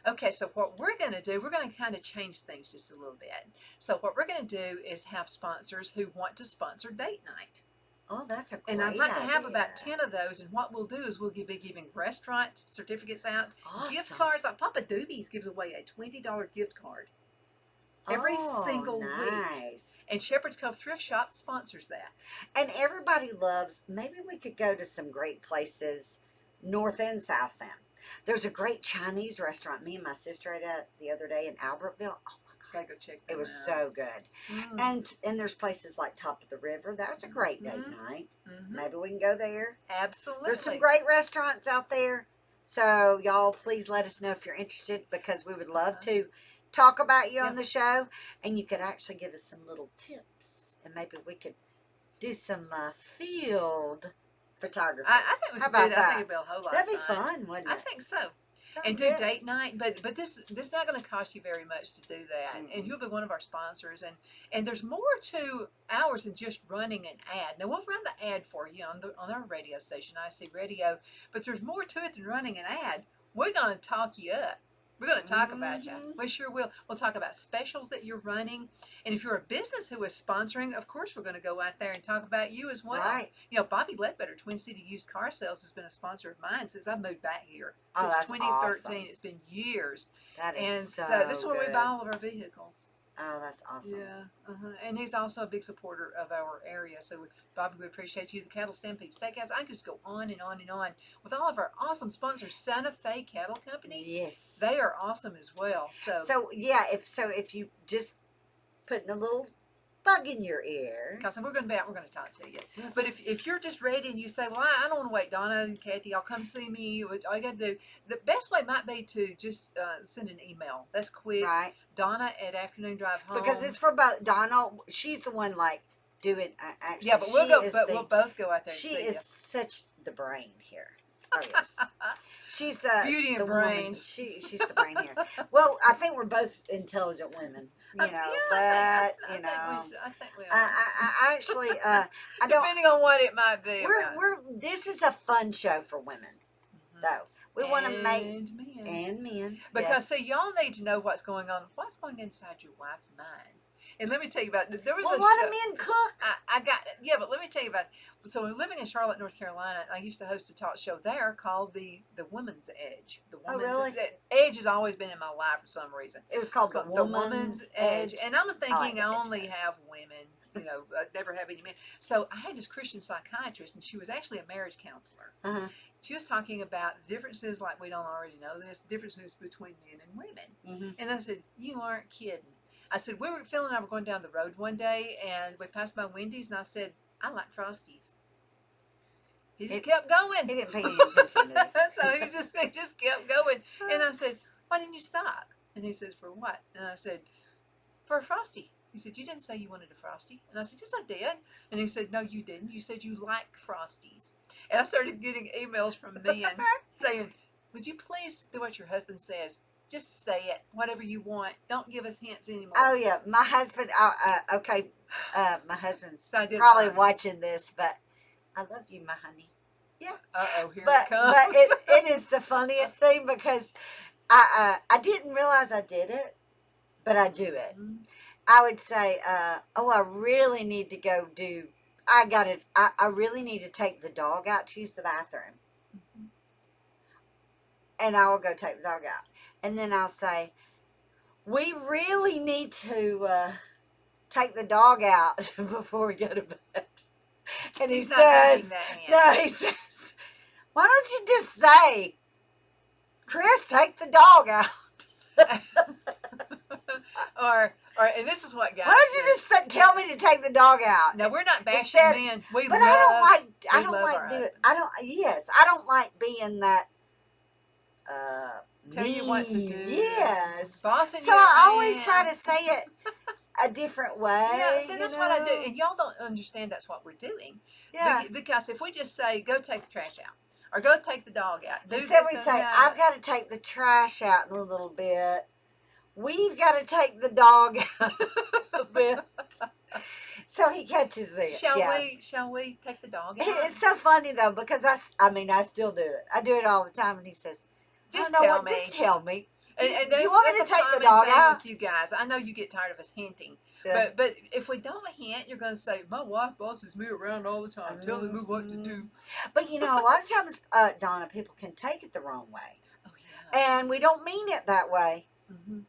Okay, so what we're going to do, we're going to kind of change things just a little bit. So what we're going to do is have sponsors who want to sponsor date night. Oh, that's a great And I'd like to have idea. about 10 of those. And what we'll do is we'll be giving restaurant certificates out, gift Awesome. cards. Like Papa Doobie's gives away a $20 gift card every single week. Nice. And Shepherd's Cove Thrift Shop sponsors that. And everybody loves, maybe we could go to some great places, north and south then. There's a great Chinese restaurant. Me and my sister ate at the other day in Albertville. Oh my God. Gotta go check It them was out. so good. And there's places like Top of the River. That's a great date night. Maybe we can go there. Absolutely. There's some great restaurants out there. So y'all please let us know if you're interested, because we would love to talk about you on the show, and you could actually give us some little tips, and maybe we could do some field photography. I think we How could about do that. I that? think it'd be a whole lot That'd of be fun. fun, wouldn't I it? think so. Sounds And do good. date night, but this not going to cost you very much to do that, and you'll be one of our sponsors. And there's more to ours than just running an ad. Now we'll run the ad for you on our radio station, IC Radio, but there's more to it than running an ad. We're going to talk you up. We're going to talk about you. We sure will. We'll talk about specials that you're running. And if you're a business who is sponsoring, of course, we're going to go out there and talk about you as well. Right. You know, Bobby Ledbetter, Twin City Used Car Sales, has been a sponsor of mine since I moved back here. Oh, Since that's 2013. awesome. It's been years. That is And so this is where we good. buy all of our vehicles. Oh, that's awesome. Yeah. And he's also a big supporter of our area. So, Bobby, we appreciate you. The Cattle Stampede Steakhouse. I could just go on and on and on with all of our awesome sponsors. Santa Fe Cattle Company. Yes. They are awesome as well. So yeah, if you just putting a little bug in your ear. Because we're going to be out, we're going to talk to you. But if you're just ready and you say, well, I don't want to wait, Donna and Cathy, I'll come see me. All you got to do, the best way might be to just send an email. That's quick. Right. Donna at Afternoon Drive Home. Because it's for both. Donna, she's the one like doing. Actually, yeah, but we'll both go out there. She and see is you. such the brain here. Oh yes, she's the Beauty and the woman. brains. She's the brain here. Well, I think we're both intelligent women, you know. Yeah, but you know, I think we are. I actually I don't. Depending on what it might be. We're this is a fun show for women, though. We want to make men. and men Because yes. see, y'all need to know what's going on. What's going inside your wife's mind? And let me tell you about there was Well, a a lot show, of men cook. I got but let me tell you about. So we're living in Charlotte, North Carolina. I used to host a talk show there called the Woman's Edge. The Oh, Woman's really? the Edge has always been in my life for some reason. It was called It's the Woman's Edge. And I'm thinking that I edge only better. have women. You know, I never have any men. So I had this Christian psychiatrist, and she was actually a marriage counselor. Uh-huh. She was talking about differences, like we don't already know this, differences between men and women. And I said, you aren't kidding. I said, Phil and I were going down the road one day, and we passed by Wendy's, and I said, I like Frosties. He just kept going. He didn't pay any attention to it. So he just kept going. And I said, why didn't you stop? And he says, for what? And I said, for a Frosty. He said, you didn't say you wanted a Frosty. And I said, yes, I did. And he said, no, you didn't. You said you like Frosties. And I started getting emails from men saying, would you please do what your husband says? Just say it, whatever you want. Don't give us hints anymore. Oh yeah, my husband. Okay, my husband's So I did probably mine. watching this, but I love you, my honey. Yeah, Uh-oh, here but it comes. it is the funniest thing because I didn't realize I did it, but I do it. I would say, oh, I really need to go do. I really need to take the dog out to use the bathroom, and I will go take the dog out. And then I'll say, we really need to take the dog out before we go to bed. And He's he not giving says, that hint. no, he says, why don't you just say, Chris, take the dog out? or and this is what guys Why don't you do. just tell me to take the dog out? No, we're not bashing Instead- men. We But love, I we don't love like our doing. husbands. I don't like being that. Tell you what to mean. do. Yes. Bossing So you I always around. try to say it a different way. Yeah, see, you that's what I do. know? And y'all don't understand that's what we're doing. Yeah. Because if we just say, go take the trash out, or go take the dog out, do Instead this, we do say, that. I've got to take the trash out in a little bit. We've got to take the dog out a bit. So he catches it. Shall we take the dog out? It's so funny though because I still do it. I do it all the time, and he says, Just "Oh, no, tell what? me. Just tell me." And You that's, want me that's to a take the common dog thing out? with you guys. I know you get tired of us hinting. Yeah. But if we don't hint, you're going to say, my wife bosses me around all the time, telling me what to do. But you know, a lot of times, Donna, people can take it the wrong way, Oh, yeah. and we don't mean it that way. Mm-hmm.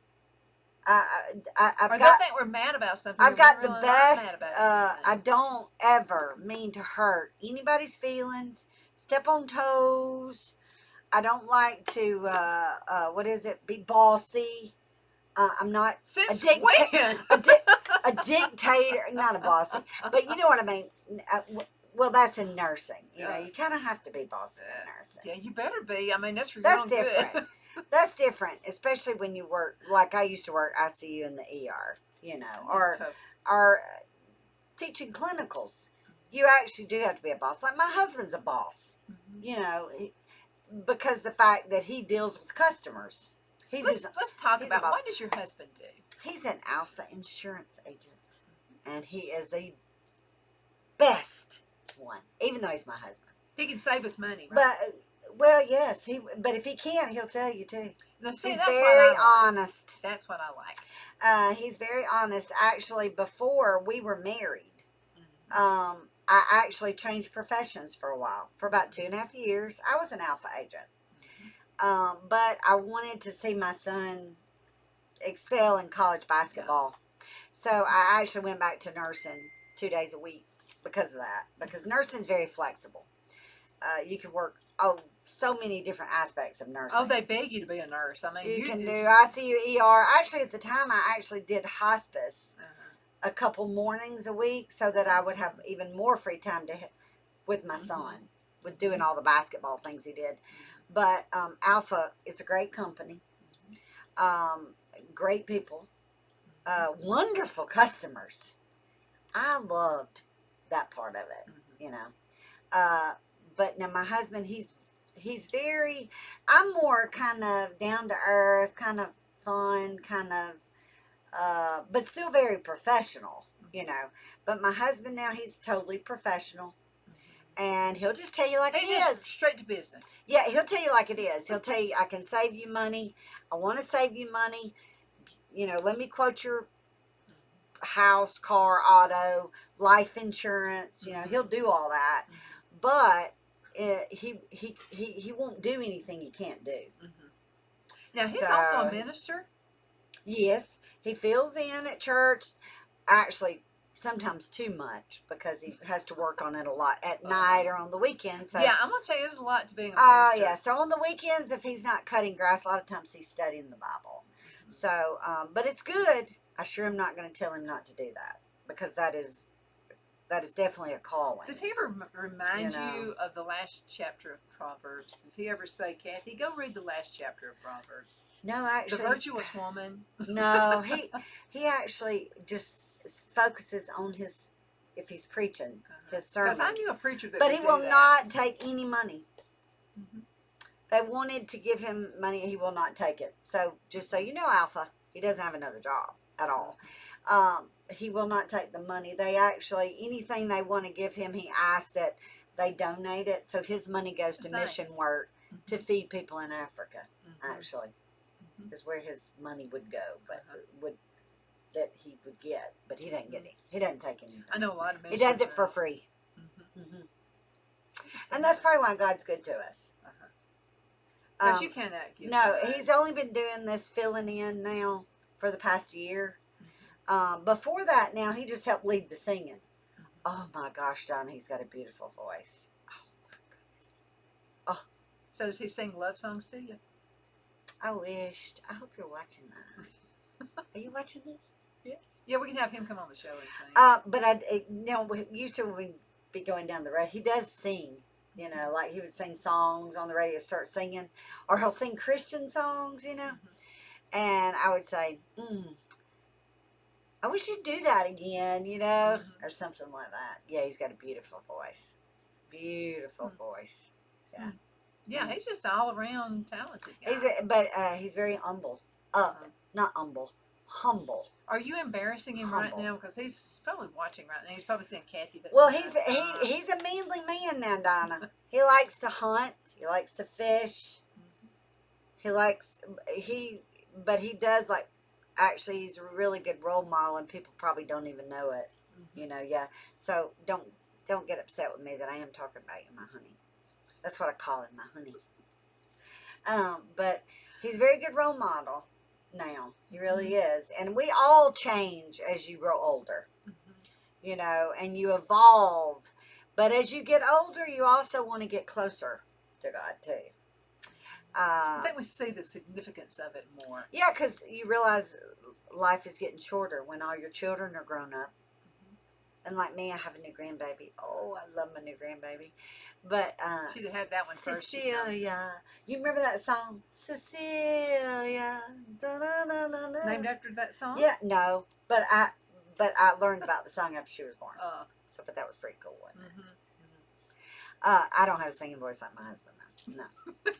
I've Or got, they'll think we're mad about something. I've and got we're the really not mad best. about I anything. don't ever mean to hurt anybody's feelings, step on toes. I don't like to what is it? Be bossy. I'm not Since a dictator. when? A dictator, not a bossy, but you know what I mean. Well, that's in nursing. You know, you kind of have to be bossy in nursing. Yeah, you better be. I mean, that's for your That's own different. good. That's different, especially when you work like I used to work ICU in the ER. You know, That's tough. or teaching clinicals. You actually do have to be a boss. Like my husband's a boss. Mhm. You know, because the fact that he deals with customers. Let's talk he's a about boss. what does your husband do? He's an Alpha insurance agent, and he is the best one, even though he's my husband. He can save us money, right? But well, yes, he. But if he can't, he'll tell you too. Now, see, He's that's what very I like. honest. That's what I like. He's very honest. Actually, before we were married, Mhm. I actually changed professions for a while. For about 2.5 years, I was an Alpha agent. But I wanted to see my son excel in college basketball. So I actually went back to nursing 2 days a week because of that. Because nursing's very flexible. You can work so many different aspects of nursing. Oh, they beg you to be a nurse. I mean, you can do did. ICU, ER. Actually, at the time, I actually did hospice Uh-huh. a couple mornings a week so that I would have even more free time with my son, with doing all the basketball things he did. But Alpha is a great company, great people, wonderful customers. I loved that part of it, you know. But now my husband, he's very. I'm more kind of down to earth, kind of fun, kind of, but still very professional, you know. But my husband now, he's totally professional. And he'll just tell you like He's it just is. straight to business. Yeah, he'll tell you like it is. He'll tell you, I can save you money. I want to save you money. You know, let me quote your house, car, auto, life insurance. You know, he'll do all that. But he won't do anything he can't do. Mm-hmm. Now, he's So, also a minister. Yes, he fills in at church. Actually, sometimes too much because he has to work on it a lot at night or on the weekends. So, Yeah, I'm gonna tell you, there's a lot to being a minister. yeah. So on the weekends, if he's not cutting grass, a lot of times he's studying the Bible. So, but it's good. I sure am not going to tell him not to do that because that is definitely a calling. Does he ever remind You know. you of the last chapter of Proverbs? Does he ever say, Kathy, go read the last chapter of Proverbs? No, actually, The virtuous woman. no. He actually just focuses on his if he's preaching his sermon. Because I knew a preacher that But would he do will that. not take any money. Mhm. They wanted to give him money. He will not take it. So just so you know, Alpha, he doesn't have another job at all. He will not take the money. They actually, anything they want to give him, he asks that they donate it. So his money goes to That's nice. mission work to feed people in Africa, Mhm. actually, Mhm. is where his money would go, but that he would get. But he doesn't get it. He doesn't take anything. I know a lot of He ministers. does it for free. Mm-hmm. And that's probably why God's good to us. Because you cannot give. No, God. he's only been doing this filling in now for the past year. Before that, now he just helped lead the singing. Oh my gosh, Donna, he's got a beautiful voice. Oh my goodness. So does he sing love songs to you? I wished. I hope you're watching that. Are you watching this? Yeah, we can have him come on the show and sing. But we used to when we'd be going down the road, he does sing. You know, like he would sing songs on the radio, start singing, or he'll sing Christian songs. You know, and I would say, I wish you'd do that again. You know, or something like that. Yeah, he's got a beautiful voice. Beautiful voice. Yeah. Yeah, he's just all around talented guy. He's very humble. Not humble. Humble. Are you embarrassing him right Humble. now? Because he's probably watching right now. He's probably saying, Kathy, that's Well, enough." he's a manly man now, Donna. He likes to hunt. He likes to fish. But he does like. Actually, he's a really good role model, and people probably don't even know it. You know, yeah. So don't get upset with me that I am talking about you, my honey. That's what I call him, my honey. But he's a very good role model now. He really is. And we all change as you grow older, you know, and you evolve. But as you get older, you also want to get closer to God, too. I think we see the significance of it more. Yeah, because you realize life is getting shorter when all your children are grown up. And like me, I have a new grandbaby. Oh, I love my new grandbaby. But She'd have had that one first. Cecilia. You remember that song? Cecilia. Da-da-da-da-da. Named after that song? Yeah, no. But I learned about the song after she was born. So, but that was pretty cool, wasn't it? I don't have a singing voice like my husband, though.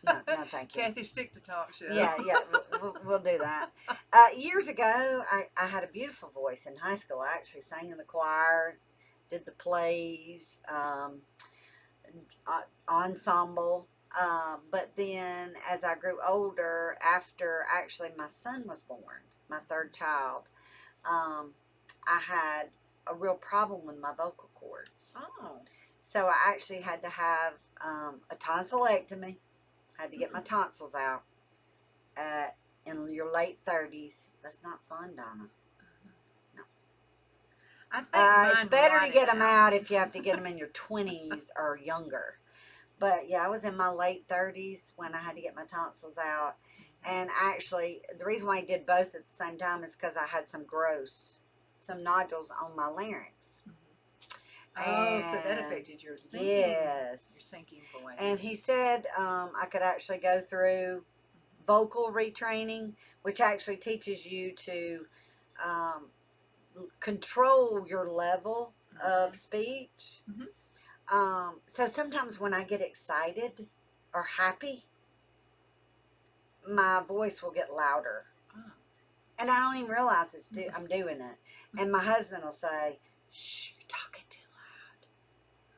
No, thank you. Cathy, stick to talk show. Yeah, we'll do that. Years ago, I had a beautiful voice in high school. I actually sang in the choir, did the plays, ensemble. But then as I grew older, after actually my son was born, my third child, I had a real problem with my vocal cords. Oh. So I actually had to have a tonsillectomy. Had to get my tonsils out in your late 30s. That's not fun, Donna. No. I think it's better to get them out if you have to get them in your 20s or younger. But yeah, I was in my late 30s when I had to get my tonsils out. And actually, the reason why I did both at the same time is because I had some nodules on my larynx. Oh, so that affected your singing. Yes. Your singing voice. And he said I could actually go through vocal retraining, which actually teaches you to control your level of speech. So sometimes when I get excited or happy, my voice will get louder. And I don't even realize I'm doing it. And my husband will say, "Shh, you're talking too loud."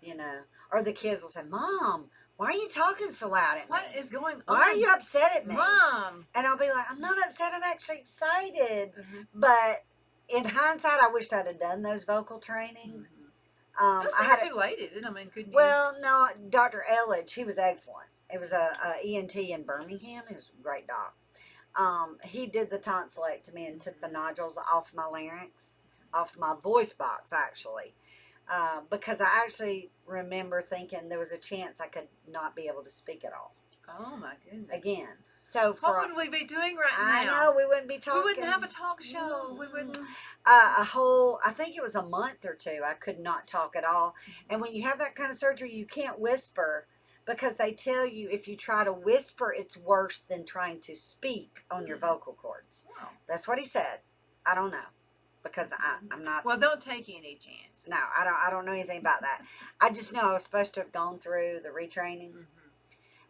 You know, or the kids will say, "Mom, why are you talking so loud at me? What is going on? Why are you upset at me?" Mom. And I'll be like, "I'm not upset. I'm actually excited." But in hindsight, I wished I'd have done those vocal trainings. I had too late, is it? I mean, couldn't you? Well, no, Dr. Elledge, he was excellent. It was a ENT in Birmingham. He was a great doc. He did the tonsillectomy and took the nodules off my larynx, off my voice box, actually. Because I actually remember thinking there was a chance I could not be able to speak at all. Oh, my goodness. Again. So what would we be doing right now? I know, we wouldn't be talking. We wouldn't have a talk show. We wouldn't. I think it was a month or two, I could not talk at all. And when you have that kind of surgery, you can't whisper because they tell you if you try to whisper, it's worse than trying to speak on your vocal cords. Wow. That's what he said. I don't know because I'm not. Well, don't take any chance. No, I don't know anything about that. I just know I was supposed to have gone through the retraining.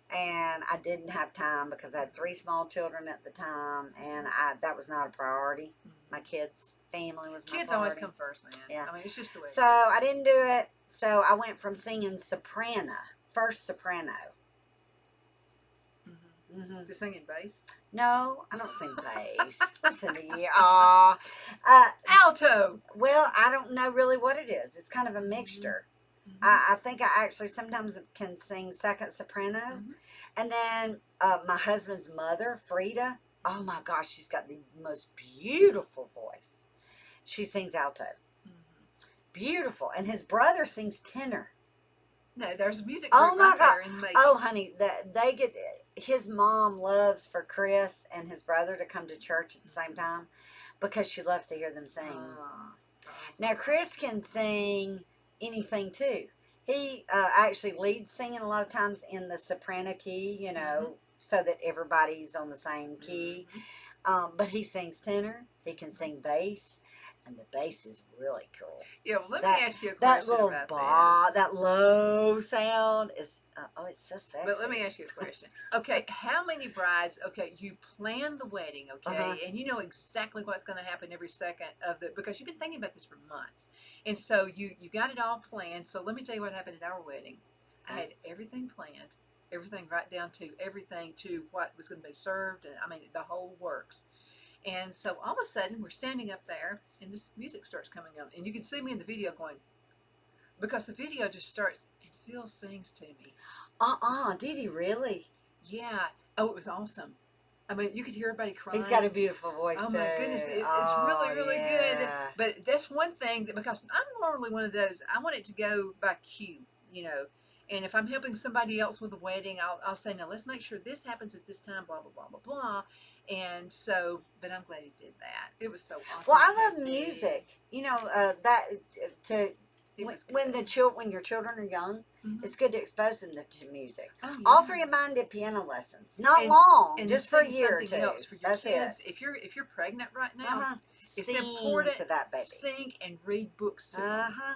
And I didn't have time because I had 3 small children at the time, and that was not a priority. My kids' family was my Kids priority. always come first, man. Yeah. I mean, it's just the way. So I didn't do it. So I went from singing soprano, first soprano. To singing bass. No, I don't sing bass. Listen to you. Alto. Well, I don't know really what it is. It's kind of a mixture. I think I actually sometimes can sing second soprano. And then my husband's mother, Frida, oh my gosh, she's got the most beautiful voice. She sings alto. Beautiful. And his brother sings tenor. No, there's music Oh group my right God. there in the making. Oh, honey, they get, his mom loves for Chris and his brother to come to church at the same time because she loves to hear them sing. Now, Chris can sing anything too. He actually leads singing a lot of times in the soprano key, you know, so that everybody's on the same key. But he sings tenor. He can sing bass, and the bass is really cool. Yeah, well, let me ask you a question that little about this. that low sound is it's so sexy. But let me ask you a question. Okay, how many brides? Okay, you plan the wedding, okay, and you know exactly what's going to happen every second of the because you've been thinking about this for months, and so you got it all planned. So let me tell you what happened at our wedding. I had everything planned, everything right down to everything to what was going to be served, and I mean the whole works. And so all of a sudden we're standing up there, and this music starts coming on, and you can see me in the video going because the video just starts. Phil sings to me. Did he really? Yeah. Oh, it was awesome. I mean, you could hear everybody crying. He's got a beautiful voice, oh too. my goodness, it's really, really good. But that's one thing that because I'm normally one of those, I want it to go by cue, you know, And if I'm helping somebody else with a wedding, I'll say, now let's make sure this happens at this time, blah, blah, blah, blah, blah. And so, but I'm glad he did that. It was so awesome. Well, I love Cathy. music. You know, that to It was when good. when your children are young, Mhm. it's good to expose them to music. Oh, All yeah. three of mine did piano lessons. Not And- long, And just for a sing year or something two. else for your That's kids. it. If you're pregnant right now, it's Sing important to that baby. sing and read books to Uh them. huh.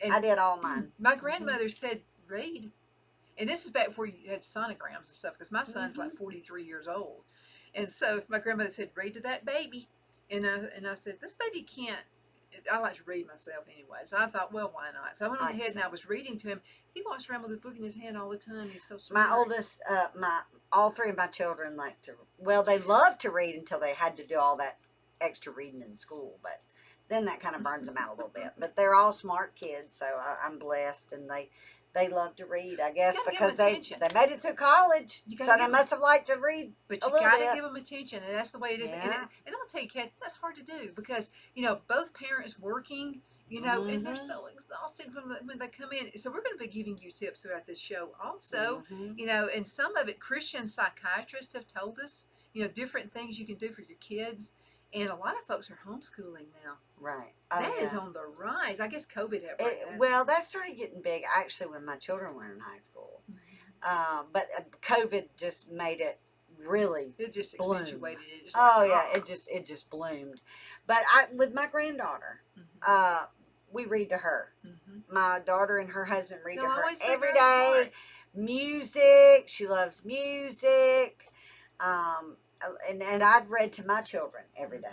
And I did all mine. my grandmother said, read. And this is back before you had sonograms and stuff, because my son's like 43 years old. And so my grandmother said, read to that baby. And I said, this baby can't. I like to read myself anyway. So I thought, well, why not? So I went on ahead and I was reading to him. He walks around with a book in his hand all the time. He's so smart. My oldest, all three of my children like to. Well, they loved to read until they had to do all that extra reading in school, but then that kind of burns them out a little bit. But they're all smart kids, so I'm blessed, and they love to read, I guess, gotta give because them they attention. made it through college, You so gotta they give must have liked to read. But a you little got to bit. give them attention, and that's the way it is. Yeah. And I'm gonna tell you, Kathy, that's hard to do because both parents working, and they're so exhausted when they come in. So we're going to be giving you tips throughout this show, also. And some of it Christian psychiatrists have told us, different things you can do for your kids. And a lot of folks are homeschooling now. Right. That is on the rise. I guess COVID helped. Well, that started getting big actually when my children were in high school. But COVID just made it really it just bloom. accentuated it. Just it just bloomed. But with my granddaughter, we read to her. My daughter and her husband read to her every day. Music. She loves music. And I'd read to my children every day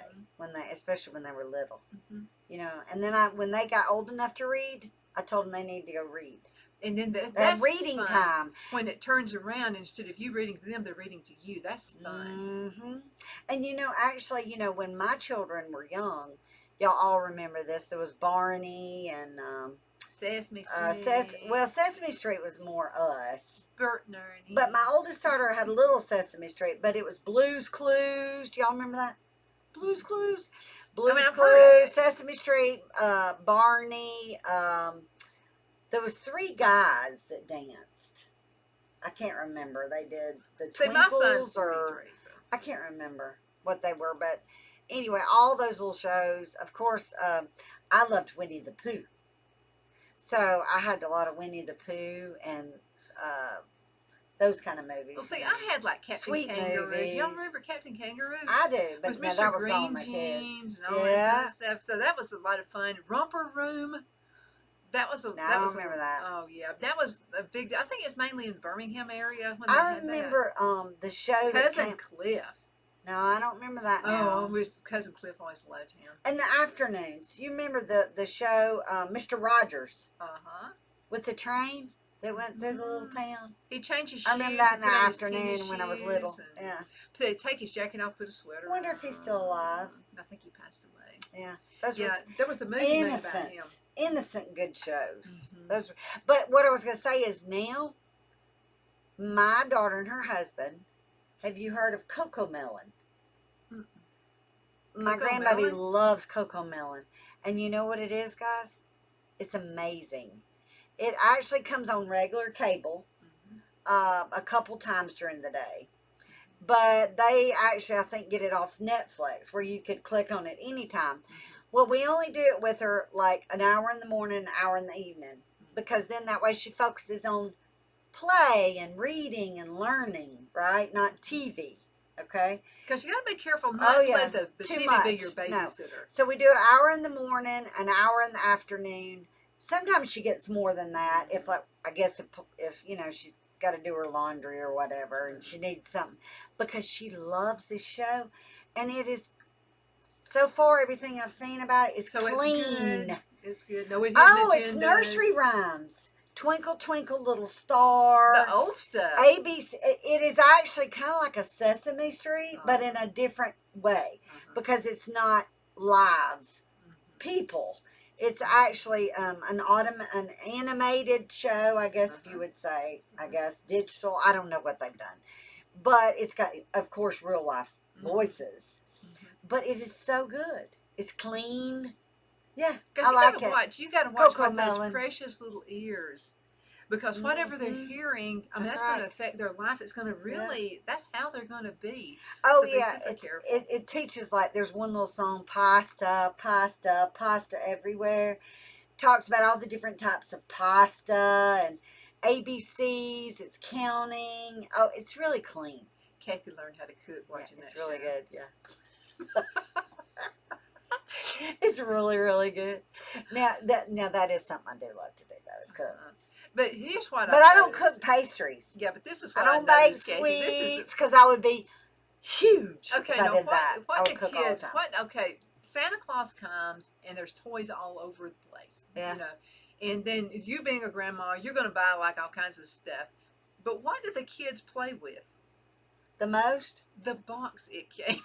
especially when they were little, And then when they got old enough to read, I told them they need to go read. And then that's reading fun. time. When it turns around, instead of you reading to them, they're reading to you. That's fun. And actually, when my children were young, y'all all remember this. There was Barney and Sesame Street. Sesame Street was more us. Bert and Ernie. But my oldest daughter had a little Sesame Street, but it was Blue's Clues. Do y'all remember that? Blue's Clues? Blue's Clues, Sesame Street, Barney. There was 3 guys that danced. I can't remember. They did the Twinkles or I can't remember what they were, but anyway, all those little shows. Of course, I loved Winnie the Pooh. So I had a lot of Winnie the Pooh and those kind of movies. Well, see, I had like Captain Sweet Kangaroo. movies. Do y'all remember Captain Kangaroo? I do, but With no, Mr. that was Green gone my Jeans kids. and all that kind of stuff. So that was a lot of fun. Romper Room. That was a. I remember that. Oh yeah, that was a big. I think it's mainly in the Birmingham area. When I remember the show. Cousin Cliff. No, I don't remember that now. Oh, Cousin Cliff always loved him. In the afternoons, you remember the show Mr. Rogers with the train that went through the little town? He changed his shoes. I remember that in the put on his afternoon tennis when I was shoes little. Yeah. They'd take his jacket off, put a sweater on. I wonder if he's still alive. I think he passed away. Yeah. There was a movie made about him. Innocent good shows. But what I was going to say is now, my daughter and her husband, have you heard of Coco Melon? My grandbaby loves Coco Melon. And you know what it is, guys? It's amazing. It actually comes on regular cable a couple times during the day. But they actually, I think, get it off Netflix where you could click on it anytime. Well, we only do it with her like an hour in the morning, an hour in the evening. Because then that way she focuses on play and reading and learning, right? Not TV. Okay? Because you got to be careful not to let the TV be your babysitter. No. So we do an hour in the morning, an hour in the afternoon. Sometimes she gets more than that. If she's got to do her laundry or whatever, and she needs something, because she loves this show, and it is so far everything I've seen about it is clean. It's good. No, it's nursery rhymes. Twinkle, twinkle, little star. The old stuff. ABC. It is actually kind of like a Sesame Street, but in a different way, because it's not live people. It's actually an animated show, I guess, if you would say. I guess digital. I don't know what they've done, but it's got, of course, real life voices. But it is so good. It's clean. Yeah, I like it. You got to watch those precious little ears. because whatever they're Mhm. hearing, I mean, That's that's going to right. affect their life. It's going to Yeah. really, that's how they're going to be. Oh So be yeah, super careful. it teaches, like, there's one little song, pasta, pasta, pasta everywhere. Talks about all the different types of pasta and ABCs. It's counting. Oh, it's really clean. Kathy learned how to cook Yeah, watching it's that really show. good. Yeah. It's really, really good. Now that is something I do love to do. That is cook. But here's what But I've I don't noticed. cook pastries. Yeah, but this is I what I don't bake noticed, Kathy. This is sweets because I would be huge okay. if I Now, did that. I what would the cook all the kids? time. What? Okay, Santa Claus comes and there's toys all over the place. Yeah. You know, and then you being a grandma, you're going to buy like all kinds of stuff. But what do the kids play with? The most? The box it came.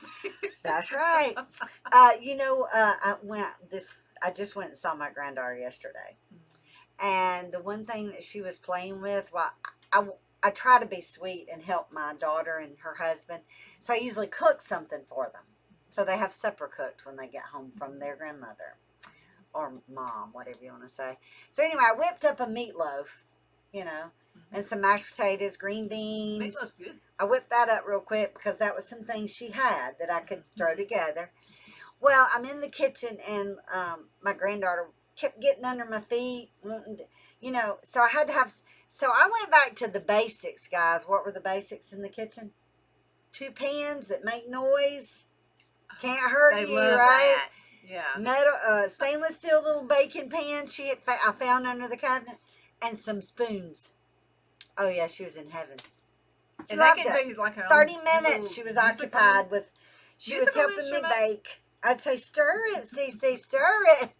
That's right. I just went and saw my granddaughter yesterday, and the one thing that she was playing with, well, I try to be sweet and help my daughter and her husband, so I usually cook something for them, so they have supper cooked when they get home from their grandmother or mom, whatever you want to say. So anyway, I whipped up a meatloaf, and some mashed potatoes, green beans. Meatloaf's good. I whipped that up real quick because that was some things she had that I could throw together. Well, I'm in the kitchen, and my granddaughter kept getting under my feet, so I had to have. So I went back to the basics, guys. What were the basics in the kitchen? 2 pans that make noise. Can't hurt They you, love right? that. Yeah. Metal, stainless steel little baking pan I found under the cabinet, and some spoons. Oh yeah, she was in heaven. She And that loved can it. be like her 30 own minutes little she was musical- occupied with. She was musical helping me instrument. bake. I'd say, stir it, Cece, stir it.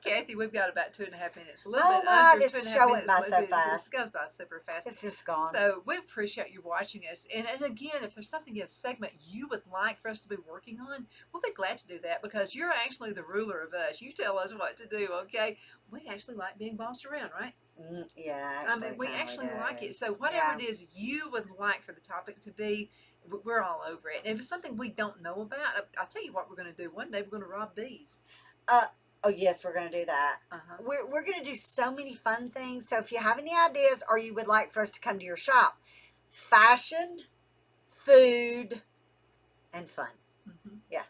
Kathy, we've got about 2.5 minutes. A little Oh bit my, under this 2.5 show minutes. went by so This fast. goes by super fast. It's just gone. So we appreciate you watching us. And again, if there's something in a segment you would like for us to be working on, we'll be glad to do that because you're actually the ruler of us. You tell us what to do, okay? We actually like being bossed around, right? Yeah, I mean, we actually like it. So whatever it is you would like for the topic to be, we're all over it. And if it's something we don't know about, I'll tell you what we're going to do. One day we're going to rob bees. Oh yes, we're going to do that. We're going to do so many fun things. So if you have any ideas or you would like for us to come to your shop, fashion, food, and fun. Yeah.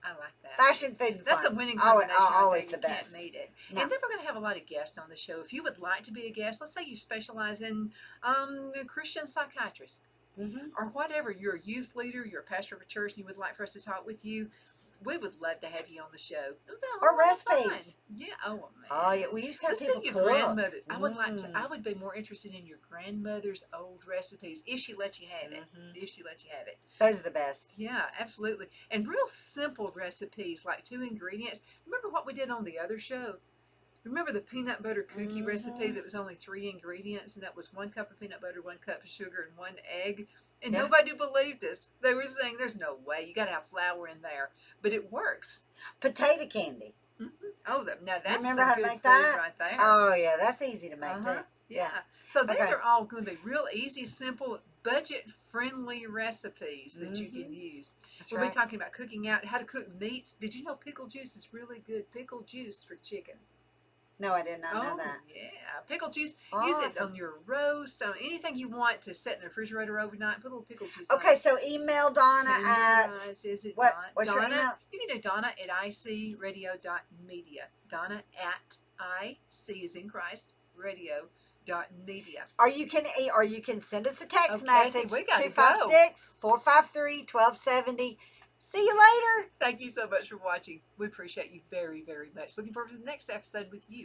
I like that. Fashion, food, and That's fun. a winning combination. Always You the best. can't meet it. No. And then we're going to have a lot of guests on the show. If you would like to be a guest, let's say you specialize in a Christian psychiatrist or whatever. You're a youth leader, you're a pastor of a church, and you would like for us to talk with you. We would love to have you on the show. Or recipes. Fun. Yeah. Oh man. Oh yeah. We used to have Let's people do your cook. grandmother. I would like to. I would be more interested in your grandmother's old recipes if she let you have it. If she let you have it. Those are the best. Yeah, absolutely. And real simple recipes like 2 ingredients. Remember what we did on the other show? Remember the peanut butter cookie recipe that was only 3 ingredients, and that was 1 cup of peanut butter, 1 cup of sugar, and 1 egg. And nobody believed us. They were saying, "There's no way. You got to have flour in there," but it works. Potato candy. Oh, now that's remember some how to good make food that? right there. Oh yeah, that's easy to make too. Yeah. So these are all going to be real easy, simple, budget-friendly recipes that you can use. That's We'll right. be talking about cooking out, how to cook meats. Did you know pickle juice is really good? Pickle juice for chicken. No, I did not know that. Yeah, pickle juice. Use it on your roast, on anything you want to set in the refrigerator overnight. Put a little pickle juice on Okay, it. so email Donna at Is it what? Donna? What's your email? You can do Donna at icradio.media. Donna at IC is in Christ radio.media. Or you can send us a text Okay, message we gotta 256-453-1270. See you later. Thank you so much for watching. We appreciate you very, very much. Looking forward to the next episode with you.